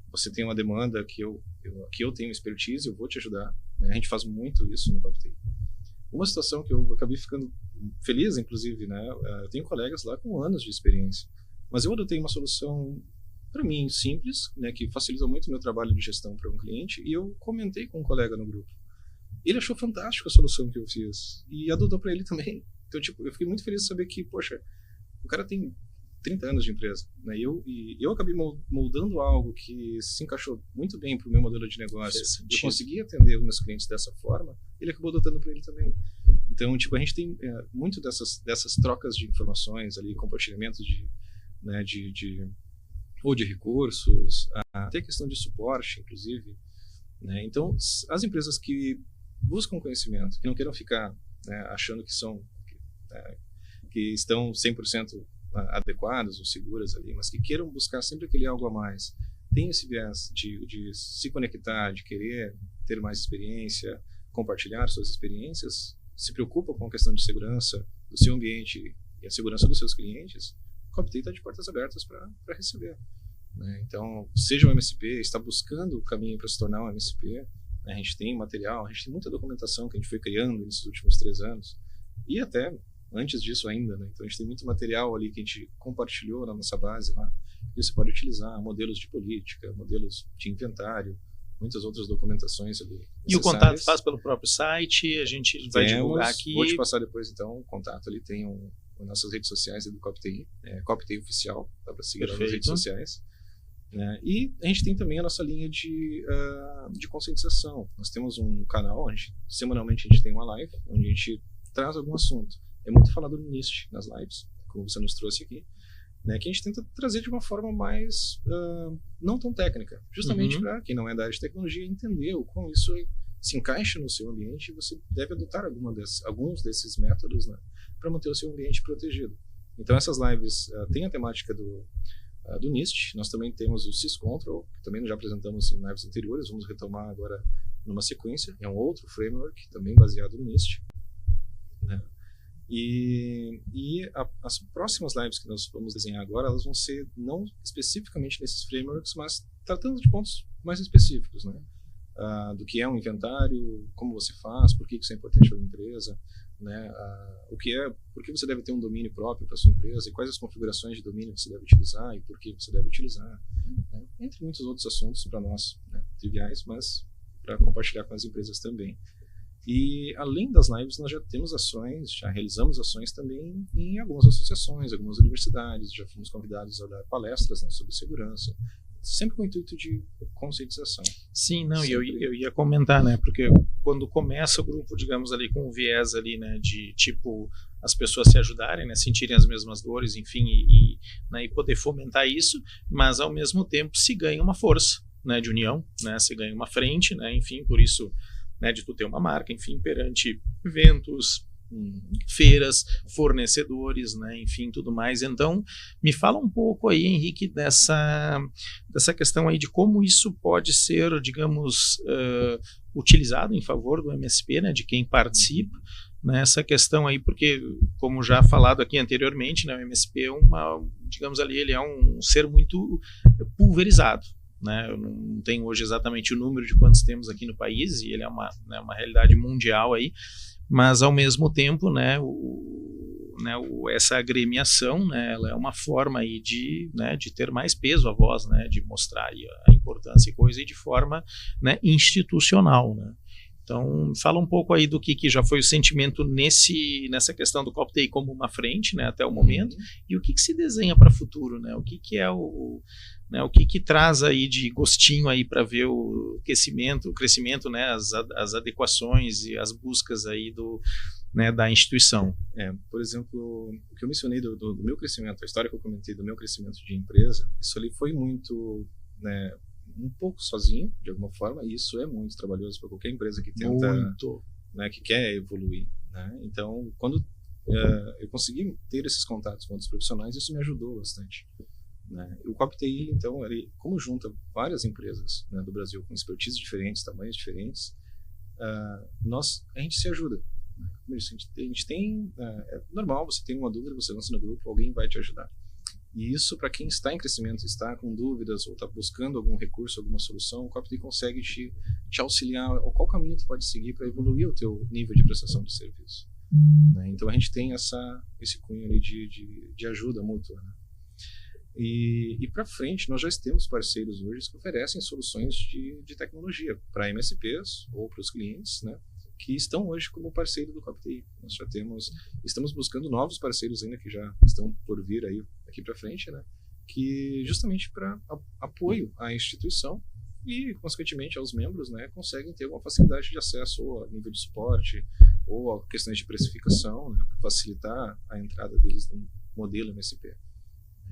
você tem uma demanda que eu tenho expertise, eu vou te ajudar, né? A gente faz muito isso no CopTI. Uma situação que eu acabei ficando feliz, inclusive, né? Eu tenho colegas lá com anos de experiência, mas eu adotei uma solução, para mim, simples, né? Que facilita muito o meu trabalho de gestão para um cliente, e eu comentei com um colega no grupo. Ele achou fantástico a solução que eu fiz e adotou para ele também. Então, tipo, eu fiquei muito feliz de saber que, poxa, o cara tem 30 anos de empresa, né? E eu acabei moldando algo que se encaixou muito bem para o meu modelo de negócio. Eu consegui atender os meus clientes dessa forma, ele acabou adotando para ele também. Então, tipo, a gente tem muito dessas trocas de informações ali, compartilhamento ou de recursos, até questão de suporte, inclusive, né? Então, as empresas que buscam conhecimento, que não queiram ficar, né, achando que estão 100% adequadas ou seguras ali, mas que queiram buscar sempre aquele algo a mais, tem esse viés de se conectar, de querer ter mais experiência, compartilhar suas experiências, se preocupa com a questão de segurança do seu ambiente e a segurança dos seus clientes, o CopTI está de portas abertas para receber, né? Então, seja um MSP, está buscando o caminho para se tornar um MSP, a gente tem material, a gente tem muita documentação que a gente foi criando nesses últimos 3 anos, e até antes disso ainda, né? Então a gente tem muito material ali que a gente compartilhou na nossa base lá, que você pode utilizar, modelos de política, modelos de inventário, muitas outras documentações ali necessárias. E o contato faz pelo próprio site, a gente vai divulgar aqui. Vou te passar depois então o contato ali, tem as nossas redes sociais do CopTI, CopTI Oficial, dá para seguir lá nas redes sociais. Né? E a gente tem também a nossa linha de conscientização. Nós temos um canal, semanalmente a gente tem uma live, onde a gente traz algum assunto. É muito falado no NIST, nas lives, como você nos trouxe aqui, né? Que a gente tenta trazer de uma forma mais não tão técnica, justamente para quem não é da área de tecnologia entender o como isso se encaixa no seu ambiente, e você deve adotar alguns desses métodos, né, para manter o seu ambiente protegido. Então essas lives têm a temática do NIST. Nós também temos o SysControl, que também já apresentamos em lives anteriores, vamos retomar agora numa sequência, é um outro framework também baseado no NIST, né? E as próximas lives que nós vamos desenhar agora, elas vão ser não especificamente nesses frameworks, mas tratando de pontos mais específicos, né? Do que é um inventário, como você faz, por que isso é importante para a empresa, né? Por que você deve ter um domínio próprio para sua empresa, e quais as configurações de domínio você deve utilizar e por que você deve utilizar, né? Entre muitos outros assuntos para nós, né, triviais, mas para compartilhar com as empresas também. E além das lives, nós já temos ações, já realizamos ações também em algumas associações, algumas universidades, já fomos convidados a dar palestras, né, sobre segurança, sempre com o intuito de conscientização. Sim, não, e eu ia comentar, né, porque quando começa o grupo, digamos ali, com o viés ali, né, de tipo, as pessoas se ajudarem, né, sentirem as mesmas dores, enfim, né, e poder fomentar isso, mas ao mesmo tempo se ganha uma força, né, de união, né, se ganha uma frente, né, enfim, por isso, né, de tu ter uma marca, enfim, perante eventos, feiras, fornecedores, né, enfim, tudo mais. Então, me fala um pouco aí, Henrique, dessa questão aí de como isso pode ser, digamos, utilizado em favor do MSP, né, de quem participa, né, essa questão aí, porque, como já falado aqui anteriormente, né, o MSP é digamos ali, ele é um ser muito pulverizado. Né, eu não tenho hoje exatamente o número de quantos temos aqui no país, e ele é uma realidade mundial aí, mas ao mesmo tempo, né, essa agremiação, né, ela é uma forma aí de ter mais peso a voz, né, de mostrar aí a importância e coisa, e de forma, né, institucional, né. Então, fala um pouco aí do que já foi o sentimento nessa questão do CopTI como uma frente, né, até o momento, e o que se desenha para o futuro, né, o que é o que traz aí de gostinho aí para ver o crescimento, né, as adequações e as buscas aí da instituição. Por exemplo, o que eu mencionei do meu crescimento, a história que eu comentei do meu crescimento de empresa, isso ali foi muito, né, um pouco sozinho, de alguma forma, e isso é muito trabalhoso para qualquer empresa que tenta, né, que quer evoluir, né? Então, quando eu consegui ter esses contatos com outros profissionais, isso me ajudou bastante, né? O CopTI, então, ele, como junta várias empresas, né, do Brasil com expertise diferentes, tamanhos diferentes, a gente se ajuda. Né? Como eu disse, a gente tem, é normal, você tem uma dúvida, você lança no grupo, alguém vai te ajudar. E isso, para quem está em crescimento, está com dúvidas ou está buscando algum recurso, alguma solução, o CopTI consegue te auxiliar, ou qual caminho tu pode seguir para evoluir o teu nível de prestação de serviço. Né? Então a gente tem esse cunho ali de ajuda mútua. Né? E para frente, nós já temos parceiros hoje que oferecem soluções de tecnologia para MSPs ou para os clientes, né, que estão hoje como parceiro do CopTI. Nós já estamos buscando novos parceiros ainda que já estão por vir aí aqui para frente, né, que justamente para apoio à instituição e, consequentemente, aos membros, né, conseguem ter uma facilidade de acesso ou a nível de suporte ou a questões de precificação, né, para facilitar a entrada deles no modelo MSP.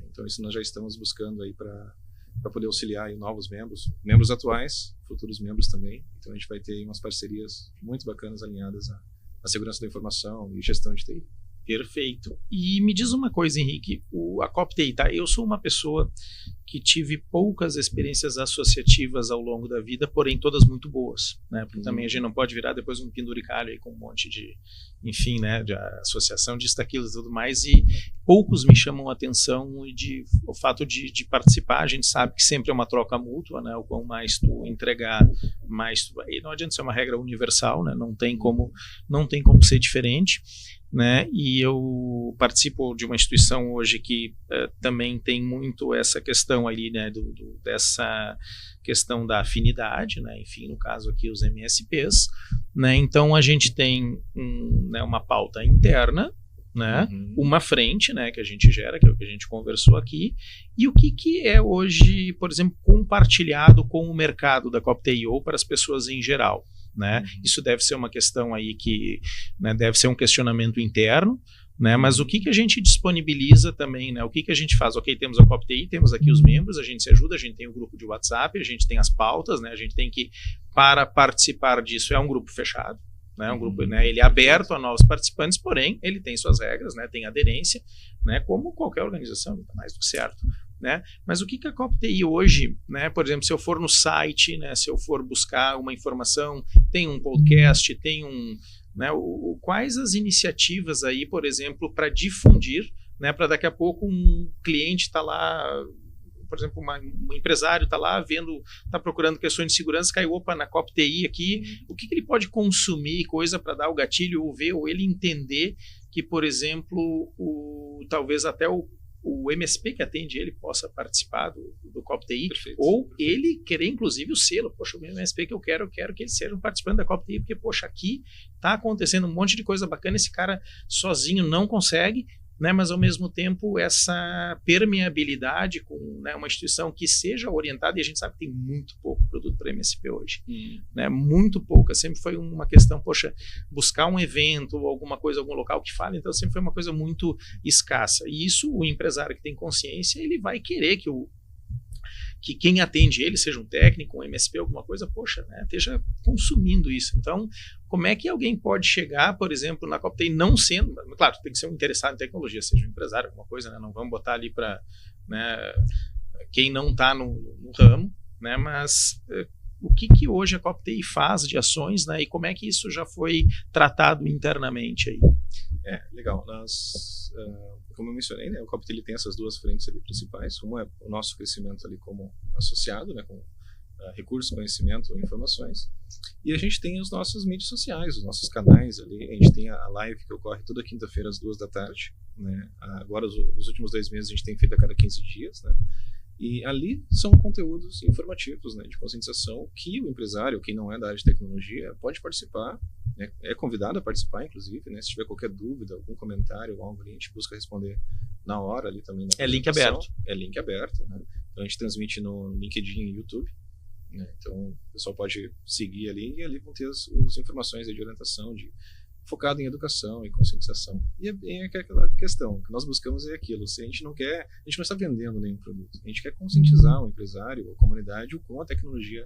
Então, isso nós já estamos buscando aí para poder auxiliar aí novos membros atuais, futuros membros também. Então, a gente vai ter aí umas parcerias muito bacanas alinhadas à segurança da informação e gestão de TI. Perfeito. E me diz uma coisa, Henrique, a CopTI, tá? Eu sou uma pessoa que tive poucas experiências associativas ao longo da vida, porém todas muito boas, né? Porque também a gente não pode virar depois um penduricalho aí com um monte de, enfim, né, de associação disso, daquilo e tudo mais, e poucos me chamam a atenção o fato de participar. A gente sabe que sempre é uma troca mútua, né? O quão mais tu entregar, mais tu vai. E não adianta ser uma regra universal, né? Não tem como ser diferente. Né? E eu participo de uma instituição hoje que também tem muito essa questão ali, né, dessa questão da afinidade, né? Enfim, no caso aqui os MSPs, né? Então a gente tem né, uma pauta interna, né? Uma frente, né, que a gente gera, que é o que a gente conversou aqui, e o que é hoje, por exemplo, compartilhado com o mercado da CopTI ou para as pessoas em geral. Né? Isso deve ser uma questão aí que, né, deve ser um questionamento interno, né? Mas o que a gente disponibiliza também, né? O que a gente faz? Ok, temos a CopTI, temos aqui os membros, a gente se ajuda, a gente tem o grupo de WhatsApp, a gente tem as pautas, né? A gente tem que, para participar disso, é um grupo fechado, né? Um grupo, né, ele é aberto a novos participantes, porém ele tem suas regras, né? Tem aderência, né? Como qualquer organização, está mais do que certo. Né? Mas o que a CopTI hoje, né, por exemplo, se eu for no site, né, se eu for buscar uma informação, tem um podcast, tem né, quais as iniciativas aí, por exemplo, para difundir, né, para daqui a pouco um cliente está lá, por exemplo, um empresário está lá está procurando questões de segurança, caiu, opa, na CopTI aqui, o que ele pode consumir, coisa para dar o gatilho ou ver, ou ele entender que, por exemplo, talvez até o MSP que atende ele possa participar do CopTI, perfeito, ou perfeito. Ele querer inclusive o selo, poxa, o MSP que eu quero que eles sejam participantes da CopTI, porque, poxa, aqui está acontecendo um monte de coisa bacana, esse cara sozinho não consegue, né, mas ao mesmo tempo essa permeabilidade com, né, uma instituição que seja orientada, e a gente sabe que tem muito pouco produto para MSP hoje, né, muito pouca, sempre foi uma questão, poxa, buscar um evento ou alguma coisa, algum local que fale, então sempre foi uma coisa muito escassa, e isso o empresário que tem consciência, ele vai querer que quem atende ele, seja um técnico, um MSP, alguma coisa, poxa, né, esteja consumindo isso. Então, como é que alguém pode chegar, por exemplo, na CopTI não sendo, claro, tem que ser um interessado em tecnologia, seja um empresário, alguma coisa, né, não vamos botar ali para, né, quem não está no ramo, né, mas o que hoje a CopTI faz de ações, né, e como é que isso já foi tratado internamente aí? Legal. Como eu mencionei, né, o CopTI ele tem essas duas frentes ali principais. Uma é o nosso crescimento ali como associado, né, com recursos, conhecimento, informações. E a gente tem as nossas mídias sociais, os nossos canais ali. A gente tem a live que ocorre toda quinta-feira às 14h. Né? Agora, os últimos 2 meses, a gente tem feito a cada 15 dias. Né? E ali são conteúdos informativos, né, de conscientização que o empresário, quem não é da área de tecnologia, pode participar, né, é convidado a participar, inclusive, né, se tiver qualquer dúvida, algum comentário, algo ali, a gente busca responder na hora ali também. É link aberto. É link aberto, né? Então a gente transmite no LinkedIn e YouTube, né? Então o pessoal pode seguir ali e ali vão ter as informações de orientação, focado em educação e conscientização. E é bem aquela questão, o que nós buscamos é aquilo, se a gente não está vendendo nenhum produto, a gente quer conscientizar o empresário, a comunidade, o quão a tecnologia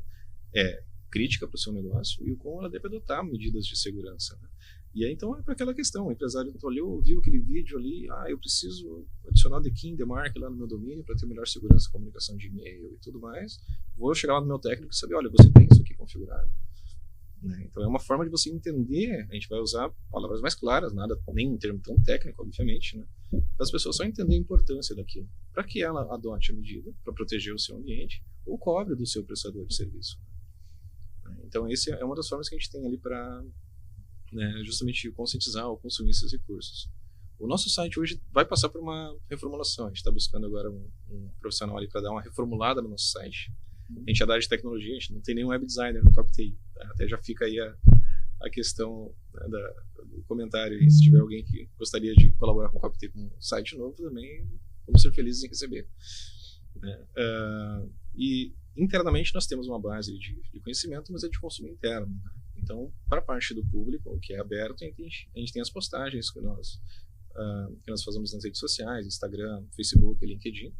é crítica para o seu negócio e o quão ela deve adotar medidas de segurança. Né? E aí, então, é para aquela questão, o empresário olhou, viu aquele vídeo ali, eu preciso adicionar the key, the mark lá no meu domínio para ter melhor segurança, comunicação de e-mail e tudo mais. Vou chegar lá no meu técnico e saber, olha, você tem isso aqui configurado. Né? Então, é uma forma de você entender, a gente vai usar palavras mais claras, nada, nem um termo tão técnico, obviamente, né? Para as pessoas só entenderem a importância daquilo, para que ela adote a medida, para proteger o seu ambiente, ou cobre do seu prestador de serviço. Então, essa é uma das formas que a gente tem ali para justamente conscientizar ou consumir esses recursos. O nosso site hoje vai passar por uma reformulação. A gente está buscando agora um profissional ali para dar uma reformulada no nosso site. A gente é da área de tecnologia, a gente não tem nenhum web designer no CopTI. Até já fica aí a questão do comentário. E se tiver alguém que gostaria de colaborar com o CopTI com um site novo, também vamos ser felizes em receber. E internamente nós temos uma base de conhecimento, mas é de consumo interno. Né? Então, para a parte do público, o que é aberto, a gente tem as postagens que nós fazemos nas redes sociais, Instagram, Facebook, LinkedIn,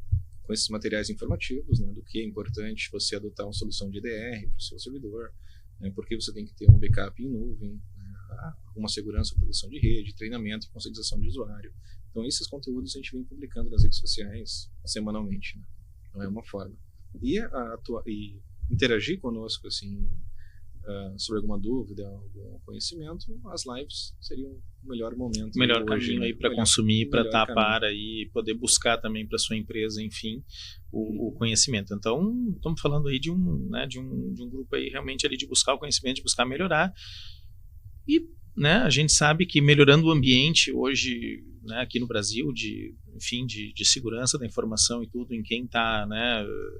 com esses materiais informativos, né, do que é importante você adotar uma solução de EDR para o seu servidor, né, porque você tem que ter um backup em nuvem, né, uma segurança, proteção de rede, treinamento e conscientização de usuário. Então, esses conteúdos a gente vem publicando nas redes sociais semanalmente. Né? Então, é uma forma. E interagir conosco, assim, sobre alguma dúvida, algum conhecimento, as lives seriam o melhor momento. O melhor caminho aí para consumir, para estar a par e poder buscar também para sua empresa, enfim, o conhecimento. Então, estamos falando aí de um grupo aí realmente ali de buscar o conhecimento, de buscar melhorar. E a gente sabe que melhorando o ambiente hoje, aqui no Brasil, de segurança da informação e tudo, em quem está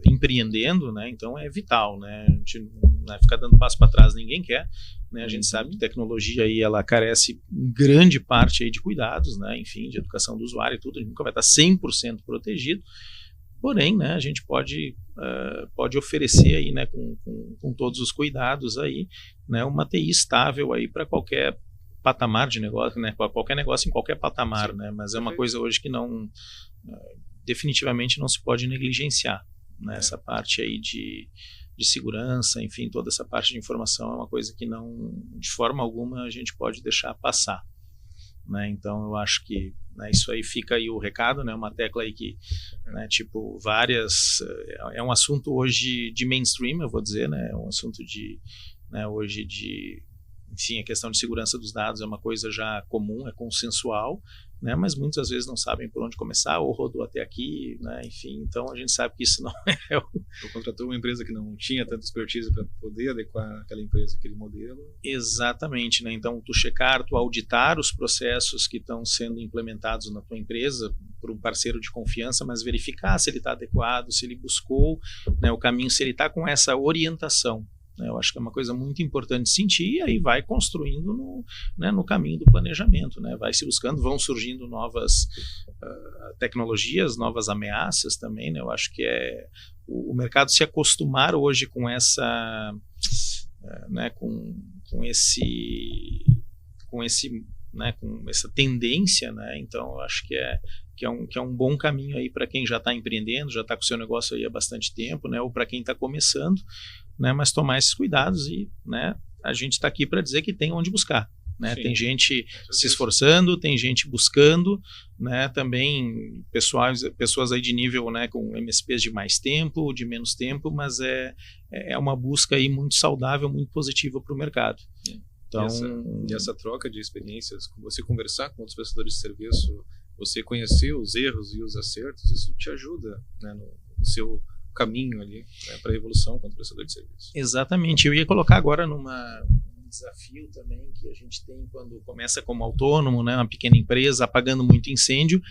empreendendo, então é vital, a gente ficar dando passo para trás ninguém quer, a gente sabe que tecnologia aí ela carece grande parte aí de cuidados, de educação do usuário e tudo, a gente nunca vai estar 100% protegido, porém, a gente pode oferecer aí, com todos os cuidados aí, uma TI estável aí para qualquer patamar de negócio, qualquer negócio em qualquer patamar, mas é uma coisa hoje que não, definitivamente não se pode negligenciar, essa parte aí de segurança, enfim, toda essa parte de informação é uma coisa que não, de forma alguma, a gente pode deixar passar, então eu acho que isso aí fica aí o recado, uma tecla aí que, é um assunto hoje de mainstream, eu vou dizer, é um assunto hoje enfim, a questão de segurança dos dados é uma coisa já comum, é consensual, mas muitas vezes não sabem por onde começar, ou rodou até aqui, enfim, então a gente sabe que isso não é Ou contratou uma empresa que não tinha tanta expertise para poder adequar aquela empresa, aquele modelo. Exatamente, então tu checar, tu auditar os processos que estão sendo implementados na tua empresa por um parceiro de confiança, mas verificar se ele está adequado, se ele buscou o caminho, se ele está com essa orientação. Eu acho que é uma coisa muito importante sentir, e aí vai construindo no caminho do planejamento, vai se buscando, vão surgindo novas tecnologias, novas ameaças também, eu acho que é o mercado se acostumar hoje com essa com essa tendência, então eu acho que é um bom caminho aí para quem já está empreendendo, já está com o seu negócio aí há bastante tempo, ou para quem está começando, mas tomar esses cuidados e a gente está aqui para dizer que tem onde buscar. Tem gente se esforçando, tem gente buscando, também pessoas aí de nível, com MSPs de mais tempo, de menos tempo, mas é uma busca aí muito saudável, muito positiva para o mercado. Então, e essa troca de experiências, você conversar com outros prestadores de serviço, você conhecer os erros e os acertos, isso te ajuda no seu caminho ali para a evolução quanto prestador de serviço. Exatamente. Eu ia colocar agora num desafio também que a gente tem quando começa como autônomo, uma pequena empresa, apagando muito incêndio.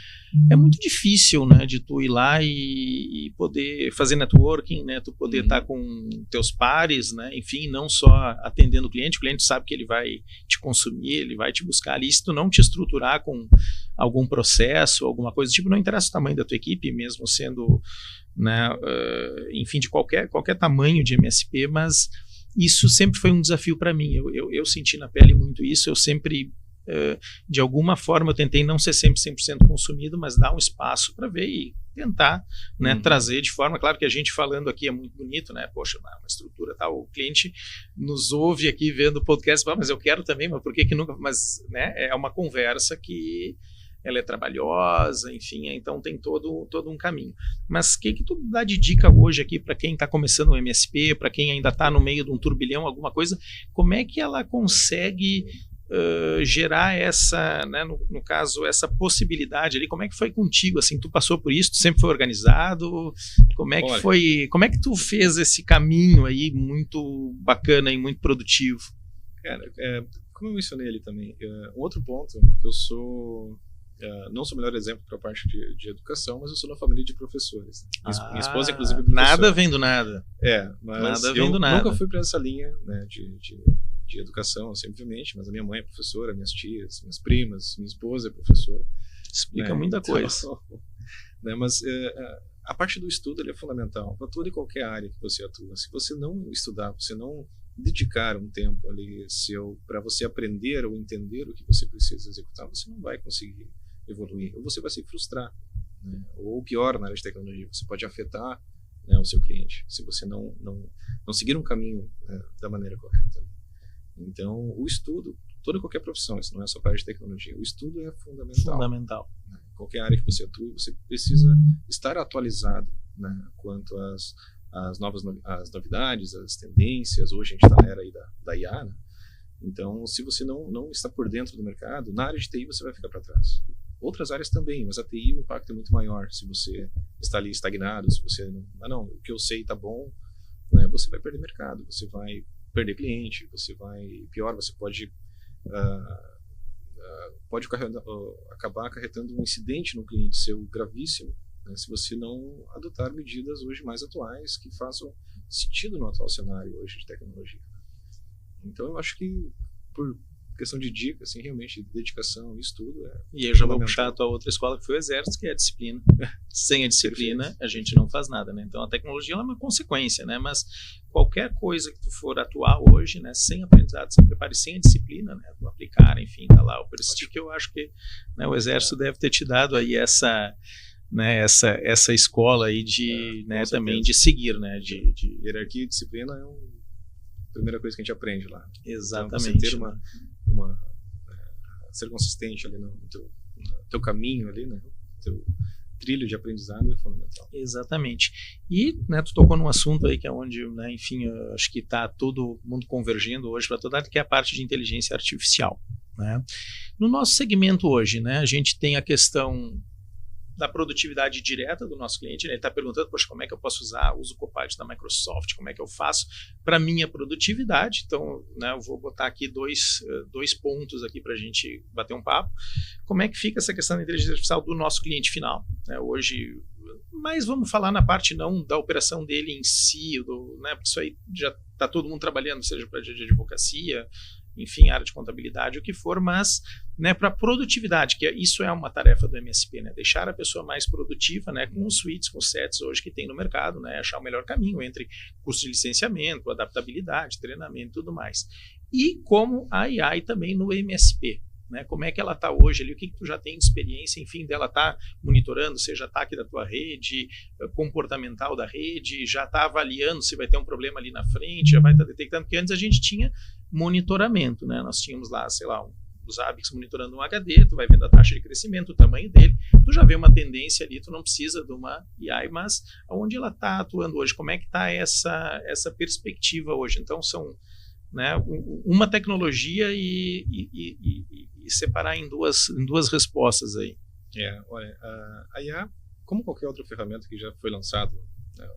É muito difícil, de tu ir lá e poder fazer networking, tu poder estar com teus pares, enfim, não só atendendo o cliente sabe que ele vai te consumir, ele vai te buscar ali, se tu não te estruturar com algum processo, alguma coisa, não interessa o tamanho da tua equipe, mesmo sendo, enfim, de qualquer tamanho de MSP, mas isso sempre foi um desafio para mim. Eu senti na pele muito isso, eu sempre de alguma forma eu tentei não ser sempre 100% consumido, mas dar um espaço para ver e tentar, né, trazer de forma, claro que a gente falando aqui é muito bonito, né, poxa, uma estrutura tal, o cliente nos ouve aqui vendo o podcast, mas eu quero também, mas por que nunca, mas, né, é uma conversa que ela é trabalhosa, enfim, então tem todo um caminho. Mas o que tu dá de dica hoje aqui para quem está começando o MSP, para quem ainda está no meio de um turbilhão, alguma coisa, como é que ela consegue gerar essa, né, no caso, essa possibilidade ali? Como é que foi contigo? Assim, tu passou por isso, tu sempre foi organizado? Como é que foi? Como é que tu fez esse caminho aí muito bacana e muito produtivo? Cara, como eu mencionei ali também, um outro ponto que eu sou não sou o melhor exemplo para a parte de educação, mas eu sou na família de professores. Minha esposa, inclusive, é professora. Nada vem do nada. Mas nada vem do nada. Nunca fui para essa linha, né, de educação, assim, obviamente, mas a minha mãe é professora, minhas tias, minhas primas, minha esposa é professora. Explica muita coisa. Né, mas a parte do estudo ele é fundamental para toda e qualquer área que você atua. Se você não estudar, você não dedicar um tempo ali para você aprender ou entender o que você precisa executar, você não vai conseguir evoluir, ou você vai se frustrar, né? Ou pior, na área de tecnologia, você pode afetar, né, o seu cliente, se você não seguir um caminho, né, da maneira correta. Então, o estudo, toda e qualquer profissão, isso não é só para a área de tecnologia, o estudo é fundamental. Né? Qualquer área que você atue, você precisa estar atualizado, né, quanto às novidades, as tendências. Hoje a gente está na era aí da IA, né? Então, se você não está por dentro do mercado, na área de TI você vai ficar para trás. Outras áreas também, mas a TI o impacto é muito maior. Se você está ali estagnado, se você o que eu sei está bom, né, você vai perder mercado, você vai perder cliente, você pode acabar acarretando um incidente no cliente seu gravíssimo, né, se você não adotar medidas hoje mais atuais que façam sentido no atual cenário hoje de tecnologia. Então eu acho que por questão de dica, assim, realmente, dedicação e estudo E eu já vou puxar a tua outra escola, que foi o Exército, que é a disciplina. Sem a disciplina, perfeito, a gente não faz nada, né? Então a tecnologia ela é uma consequência, né? Mas qualquer coisa que tu for atuar hoje, né, sem aprendizado, sem preparo, sem a disciplina, né, tu aplicar, enfim, tá lá o persistir, que eu acho que, né, o Exército deve ter te dado aí essa, né, essa escola aí de, né, também de seguir, né, de hierarquia e disciplina é a primeira coisa que a gente aprende lá. Exatamente. Então, você ter ser consistente ali no teu caminho ali, né, no teu trilho de aprendizado é fundamental. Exatamente. E, né, tu tocou num assunto aí que é onde, né, enfim, eu acho que está todo mundo convergindo hoje para toda área, que é a parte de inteligência artificial, né? No nosso segmento hoje, né, a gente tem a questão da produtividade direta do nosso cliente, né? Ele está perguntando, poxa, como é que eu posso uso o Copilot da Microsoft, como é que eu faço para minha produtividade? Então, né, eu vou botar aqui dois pontos aqui para a gente bater um papo. Como é que fica essa questão da inteligência artificial do nosso cliente final, né? Hoje, mas vamos falar na parte não da operação dele em si, né, porque isso aí já está todo mundo trabalhando, seja para de advocacia, enfim, área de contabilidade, o que for, mas, né, para produtividade, que isso é uma tarefa do MSP, né, deixar a pessoa mais produtiva, né, com os suítes, com os sets hoje que tem no mercado, né, achar o melhor caminho entre custo de licenciamento, adaptabilidade, treinamento e tudo mais. E como a AI também no MSP, né, como é que ela está hoje ali, o que tu já tem de experiência, enfim, dela tá monitorando, seja ataque da tua rede, comportamental da rede, já está avaliando se vai ter um problema ali na frente, já vai estar detectando, porque antes a gente tinha monitoramento, né, nós tínhamos lá, sei lá, os ABICs monitorando um HD, tu vai vendo a taxa de crescimento, o tamanho dele, tu já vê uma tendência ali, tu não precisa de uma AI, mas onde ela está atuando hoje, como é que está essa perspectiva hoje? Então são, né, uma tecnologia e separar em duas respostas aí. Olha, a IA, como qualquer outra ferramenta que já foi lançada, né,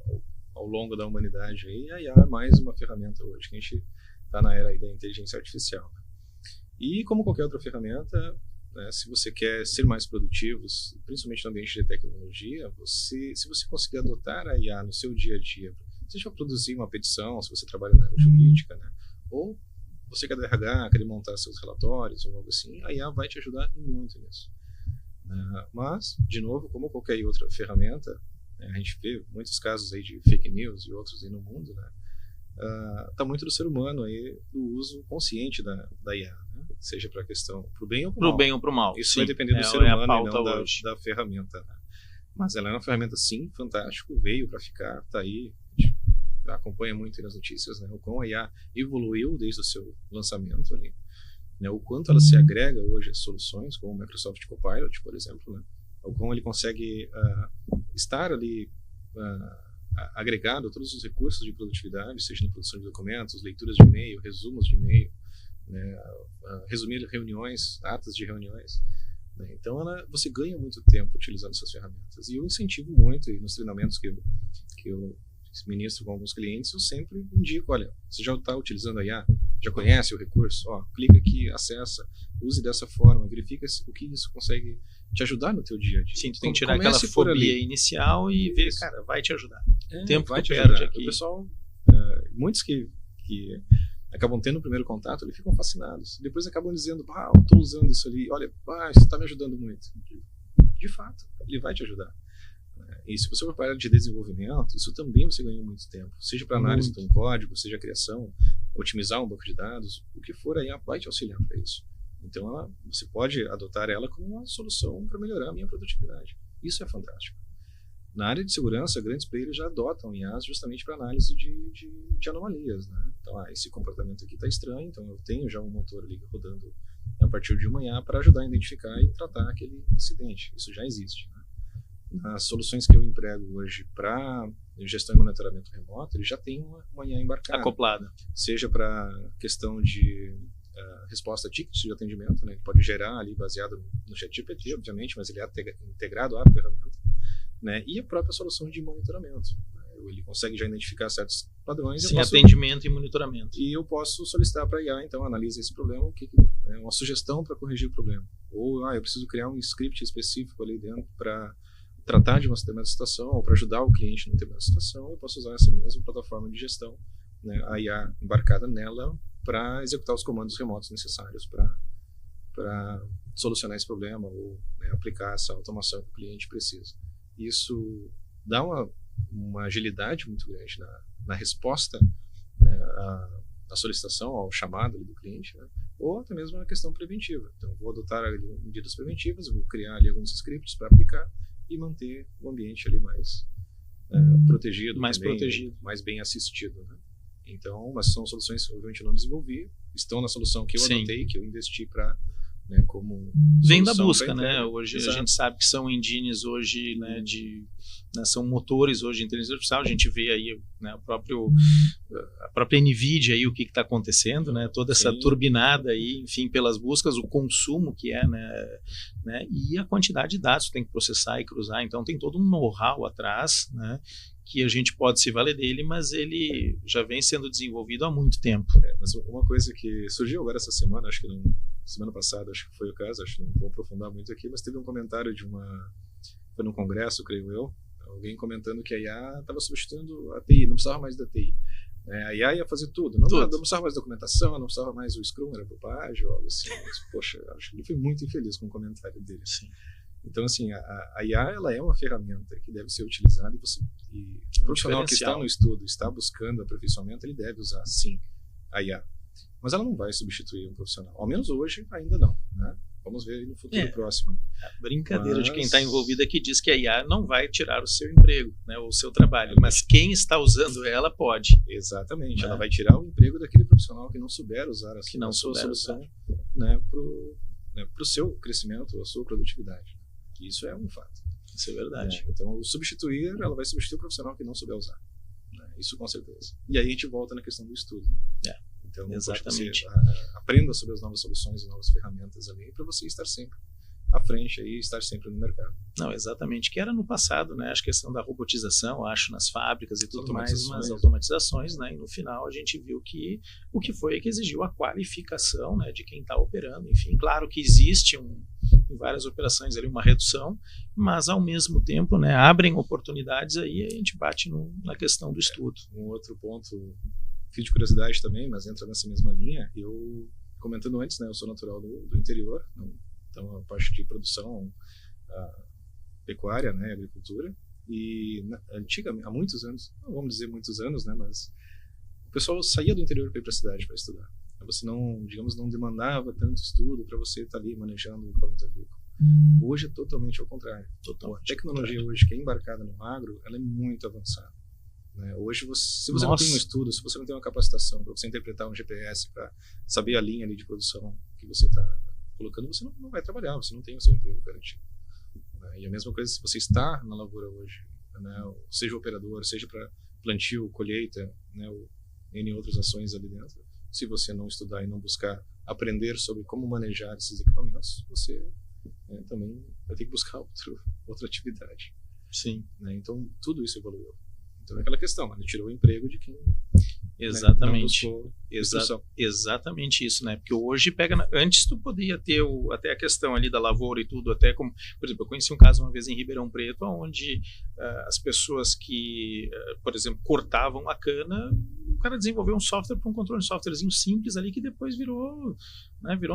ao longo da humanidade, aí, a IA é mais uma ferramenta hoje, que a gente está na era aí da inteligência artificial. E como qualquer outra ferramenta, né, se você quer ser mais produtivo, principalmente no ambiente de tecnologia, se você conseguir adotar a IA no seu dia a dia, seja para produzir uma petição, se você trabalha na área jurídica, né, ou você quer RH, quer montar seus relatórios ou algo assim, a IA vai te ajudar muito nisso. Mas, de novo, como qualquer outra ferramenta, a gente vê muitos casos aí de fake news e outros aí no mundo, né? Tá muito do ser humano aí, do uso consciente da IA, né? seja para a questão, para o bem ou para o Pro mal. bem ou pro mal. Isso sim. vai depender do ser humano e não da ferramenta. Né? Mas ela é uma ferramenta, sim, fantástico, veio para ficar, está aí, a gente acompanha muito nas notícias, né? O quão a IA evoluiu desde o seu lançamento ali, né? O quanto ela se agrega hoje às soluções, como o Microsoft Copilot, por exemplo, né? O quão ele consegue estar ali agregado a todos os recursos de produtividade, seja na produção de documentos, leituras de e-mail, resumos de e-mail, né? Resumir reuniões, atas de reuniões. Né? Então, você ganha muito tempo utilizando essas ferramentas. E eu incentivo muito, e nos treinamentos que eu ministro com alguns clientes, eu sempre indico, olha, você já está utilizando a IA? Já conhece o recurso? Ó, clica aqui, acessa, use dessa forma, verifica o que isso consegue te ajudar no teu dia a dia. Sim, tu tem que tirar aquela fobia inicial e ver, cara, vai te ajudar. O tempo vai que te tu perde ajudar. aqui. O pessoal, muitos que acabam tendo o primeiro contato, eles ficam fascinados. Depois acabam dizendo, eu estou usando isso ali, olha, isso está me ajudando muito. De fato, ele vai te ajudar. E se você for para a área de desenvolvimento, isso também você ganhou muito tempo. Seja para análise de um código, seja a criação, otimizar um banco de dados, o que for, a IA vai te auxiliar para isso. Então, você pode adotar ela como uma solução para melhorar a minha produtividade. Isso é fantástico. Na área de segurança, grandes players já adotam IAs justamente para análise de anomalias. Né? Então, esse comportamento aqui está estranho, então eu tenho já um motor ali rodando a partir de uma IA para ajudar a identificar e tratar aquele incidente. Isso já existe. Né? As soluções que eu emprego hoje para gestão e monitoramento remoto, ele já tem uma IA embarcada. Acoplada. Seja para questão de resposta a tickets de atendimento, né? Ele pode gerar ali baseado no ChatGPT, obviamente, mas ele é integrado à ferramenta. Né? E a própria solução de monitoramento. Né? Ele consegue já identificar certos padrões. Sim, atendimento e monitoramento. E eu posso solicitar para a IA, então, analisa esse problema, uma sugestão para corrigir o problema. Ou, eu preciso criar um script específico ali dentro para tratar de uma determinada situação, ou para ajudar o cliente numa determinada situação, eu posso usar essa mesma plataforma de gestão, né, a IA embarcada nela, para executar os comandos remotos necessários para solucionar esse problema ou, né, aplicar essa automação que o cliente precisa. Isso dá uma agilidade muito grande na resposta, né, à solicitação, ao chamado do cliente, né, ou até mesmo na questão preventiva. Então, vou adotar ali medidas preventivas, vou criar ali alguns scripts para aplicar e manter o ambiente ali mais protegido, mais bem assistido. Né? Então, mas são soluções que obviamente eu não desenvolvi, estão na solução que eu adotei, que eu investi para, né, como vem da busca, né? Hoje Exato. A gente sabe que são engines hoje, né, são motores hoje de inteligência artificial. A gente vê aí, né, a própria Nvidia aí, o que está acontecendo, né? Toda essa turbinada aí, enfim, pelas buscas, o consumo que é, né, e a quantidade de dados que tem que processar e cruzar. Então tem todo um know-how atrás, né, que a gente pode se valer dele, mas ele já vem sendo desenvolvido há muito tempo. Mas uma coisa que surgiu agora essa semana, acho que semana passada, acho que foi o caso, acho que não vou aprofundar muito aqui, mas teve um comentário foi num congresso, creio eu, alguém comentando que a IA estava substituindo a TI, não precisava mais da TI. A IA ia fazer tudo, não precisava mais documentação, não precisava mais o Scrum, era bopagem, ou algo assim. Mas, poxa, acho que ele foi muito infeliz com o comentário dele. Sim. Então, assim, a IA, ela é uma ferramenta que deve ser utilizada e o profissional que está no estudo, está buscando aperfeiçoamento, ele deve usar, sim, a IA. Mas ela não vai substituir um profissional. Ao menos hoje, ainda não, né? Vamos ver aí no futuro próximo. A brincadeira de quem está envolvido aqui diz que a IA não vai tirar o seu emprego, né, ou o seu trabalho, mas quem está usando ela pode. Exatamente. Ela vai tirar o emprego daquele profissional que não souber usar a sua solução, né, para o seu crescimento, a sua produtividade. Isso é um fato. Isso é verdade. Então, ela vai substituir o profissional que não souber usar. Né? Isso com certeza. E aí a gente volta na questão do estudo. Então, exatamente. Aprenda sobre as novas soluções e novas ferramentas ali para você estar sempre à frente e estar sempre no mercado. Não, exatamente. Que era no passado, né? A questão da robotização, acho, nas fábricas e tudo mais, umas automatizações, né? E no final a gente viu que o que foi que exigiu a qualificação, né, de quem está operando. Enfim, claro que existe em várias operações ali uma redução, mas ao mesmo tempo, né, abrem oportunidades aí e a gente bate na questão do estudo. Um outro ponto, fiz de curiosidade também, mas entra nessa mesma linha, eu comentando antes, né, eu sou natural do interior, então a parte de produção pecuária, né, agricultura, e há muitos anos, não vamos dizer muitos anos, né, mas o pessoal saía do interior para ir para a cidade para estudar. Você não, digamos, não demandava tanto estudo para você estar ali manejando o equipamento agrícola. Hoje é totalmente ao contrário. A tecnologia hoje que é embarcada no agro, ela é muito avançada. Né? Hoje, se você não tem um estudo, se você não tem uma capacitação para você interpretar um GPS, para saber a linha ali de produção que você está colocando, você não vai trabalhar, você não tem o seu emprego garantido. Né? E a mesma coisa se você está na lavoura hoje, né? Seja operador, seja para plantio, colheita, né? Ou N outras ações ali dentro. Se você não estudar e não buscar aprender sobre como manejar esses equipamentos, você também vai ter que buscar outra atividade. Sim. Né? Então, tudo isso evoluiu. Então, é aquela questão, ele tirou o emprego de quem exatamente, não buscou exatamente isso, né? Porque hoje antes tu podia ter até a questão ali da lavoura e tudo, até como, por exemplo, eu conheci um caso uma vez em Ribeirão Preto, onde as pessoas que, por exemplo, cortavam a cana, o cara desenvolveu um software para um controle, um softwarezinho simples ali que depois virou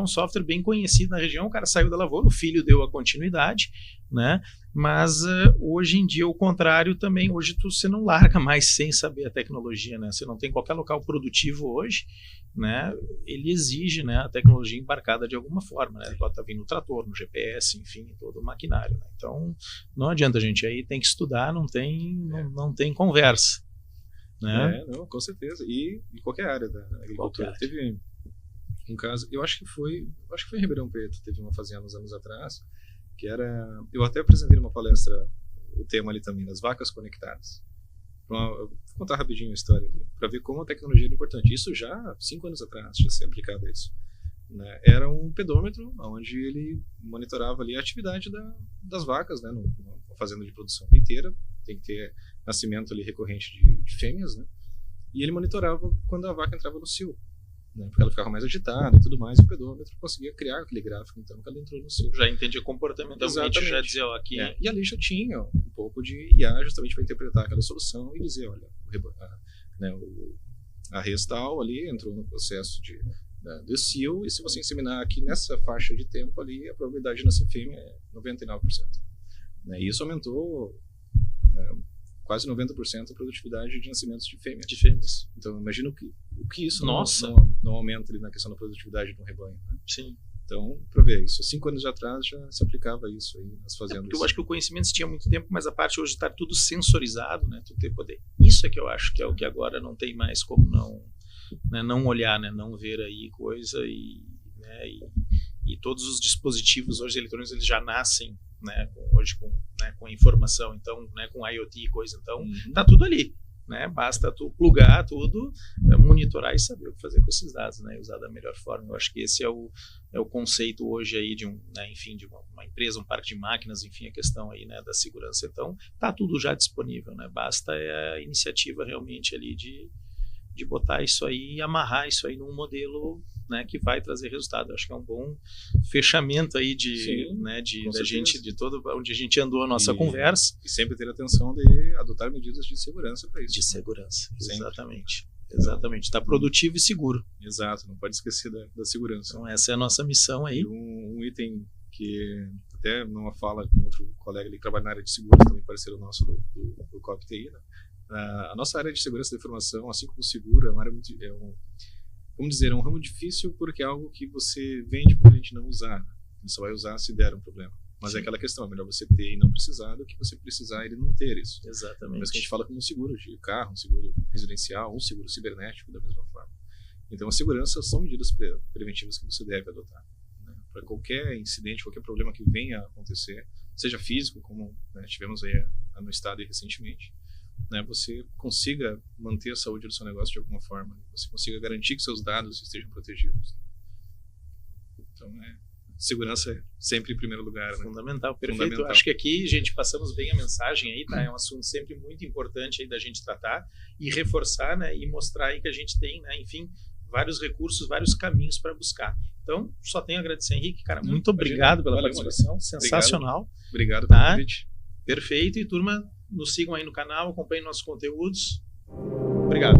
um software bem conhecido na região. O cara saiu da lavoura, o filho deu a continuidade, né? Mas hoje em dia o contrário também. Hoje você não larga mais sem saber a tecnologia, né? Você não tem qualquer local produtivo hoje, né? Ele exige, né, a tecnologia embarcada de alguma forma, né? Pode estar vindo no trator, no GPS, enfim, todo o maquinário, né? Então não adianta, gente, aí tem que estudar, não tem conversa, né? Não, com certeza. E em qualquer área da agricultura. Teve um caso, eu acho que foi em Ribeirão Preto, teve uma fazenda uns anos atrás, que eu até apresentei numa palestra o tema ali também, das vacas conectadas. Eu vou contar rapidinho a história ali, para ver como a tecnologia é importante. Isso já 5 anos atrás, já se aplicava isso. Né? Era um pedômetro, onde ele monitorava ali a atividade das vacas, né? Numa fazenda de produção leiteira, tem que ter nascimento ali recorrente de fêmeas, né? E ele monitorava quando a vaca entrava no cio. Né, porque ela ficava mais agitada e tudo mais, e o pedômetro conseguia criar aquele gráfico, então, que ela entrou no cio. Já entendia comportamentalmente, já dizia, ó, aqui... E ali já tinha um pouco de IA justamente para interpretar aquela solução e dizer, olha, a restal ali entrou no processo do cio, e se você inseminar aqui nessa faixa de tempo ali, a probabilidade de nascer fêmea é 99%. Né, e isso aumentou... quase 90% a produtividade de nascimentos de fêmeas. Então, imagina o que isso não aumenta ali na questão da produtividade de um rebanho. Né? Sim. Então, para ver isso, 5 anos atrás já se aplicava isso aí nas fazendas. Eu acho que o conhecimento se tinha muito tempo, mas a parte hoje está tudo sensorizado, né? Tu ter poder. Isso é que eu acho que é o que agora não tem mais como não olhar, né? Não ver aí coisa e todos os dispositivos hoje eletrônicos eles já nascem, né, hoje com informação, então, né, com IoT e coisa, então tá tudo ali, né, basta tu plugar tudo, monitorar e saber o que fazer com esses dados, né, e usar da melhor forma. Eu acho que esse é o conceito hoje aí de de uma empresa, um parque de máquinas, enfim, a questão aí, né, da segurança. Então tá tudo já disponível, né, basta a iniciativa realmente ali de botar isso aí e amarrar isso aí num modelo, né, que vai trazer resultado. Eu acho que é um bom fechamento aí da gente, de todo onde a gente andou a nossa conversa. E sempre ter atenção de adotar medidas de segurança para isso. De segurança, exatamente. Exatamente, está produtivo e seguro. Exato, não pode esquecer da segurança. Então essa é a nossa missão aí. E um item que até numa fala com outro colega ali que trabalha na área de segurança, também parceiro nosso do COPTI, né? A nossa área de segurança da informação, assim como o seguro, é uma área é um ramo difícil porque é algo que você vende para o cliente não usar. Ele só vai usar se der um problema. Mas Sim. É aquela questão, é melhor você ter e não precisar do que você precisar e ele não ter isso. Exatamente. Mas que a gente fala como um seguro de carro, um seguro residencial, um seguro cibernético da mesma forma. Então a segurança são medidas preventivas que você deve adotar. Né? Para qualquer incidente, qualquer problema que venha a acontecer, seja físico, como tivemos aí no estado recentemente, né, você consiga manter a saúde do seu negócio de alguma forma, você consiga garantir que seus dados estejam protegidos. Então, segurança é sempre em primeiro lugar. Né? Fundamental, perfeito. Fundamental. Acho que aqui, gente, passamos bem a mensagem aí, tá? É um assunto sempre muito importante aí da gente tratar e reforçar, né, e mostrar aí que a gente tem, né, enfim, vários recursos, vários caminhos para buscar. Então, só tenho a agradecer, Henrique, cara, muito obrigado pela participação, sensacional. Obrigado pelo convite. Perfeito, e turma, nos sigam aí no canal, acompanhem nossos conteúdos. Obrigado.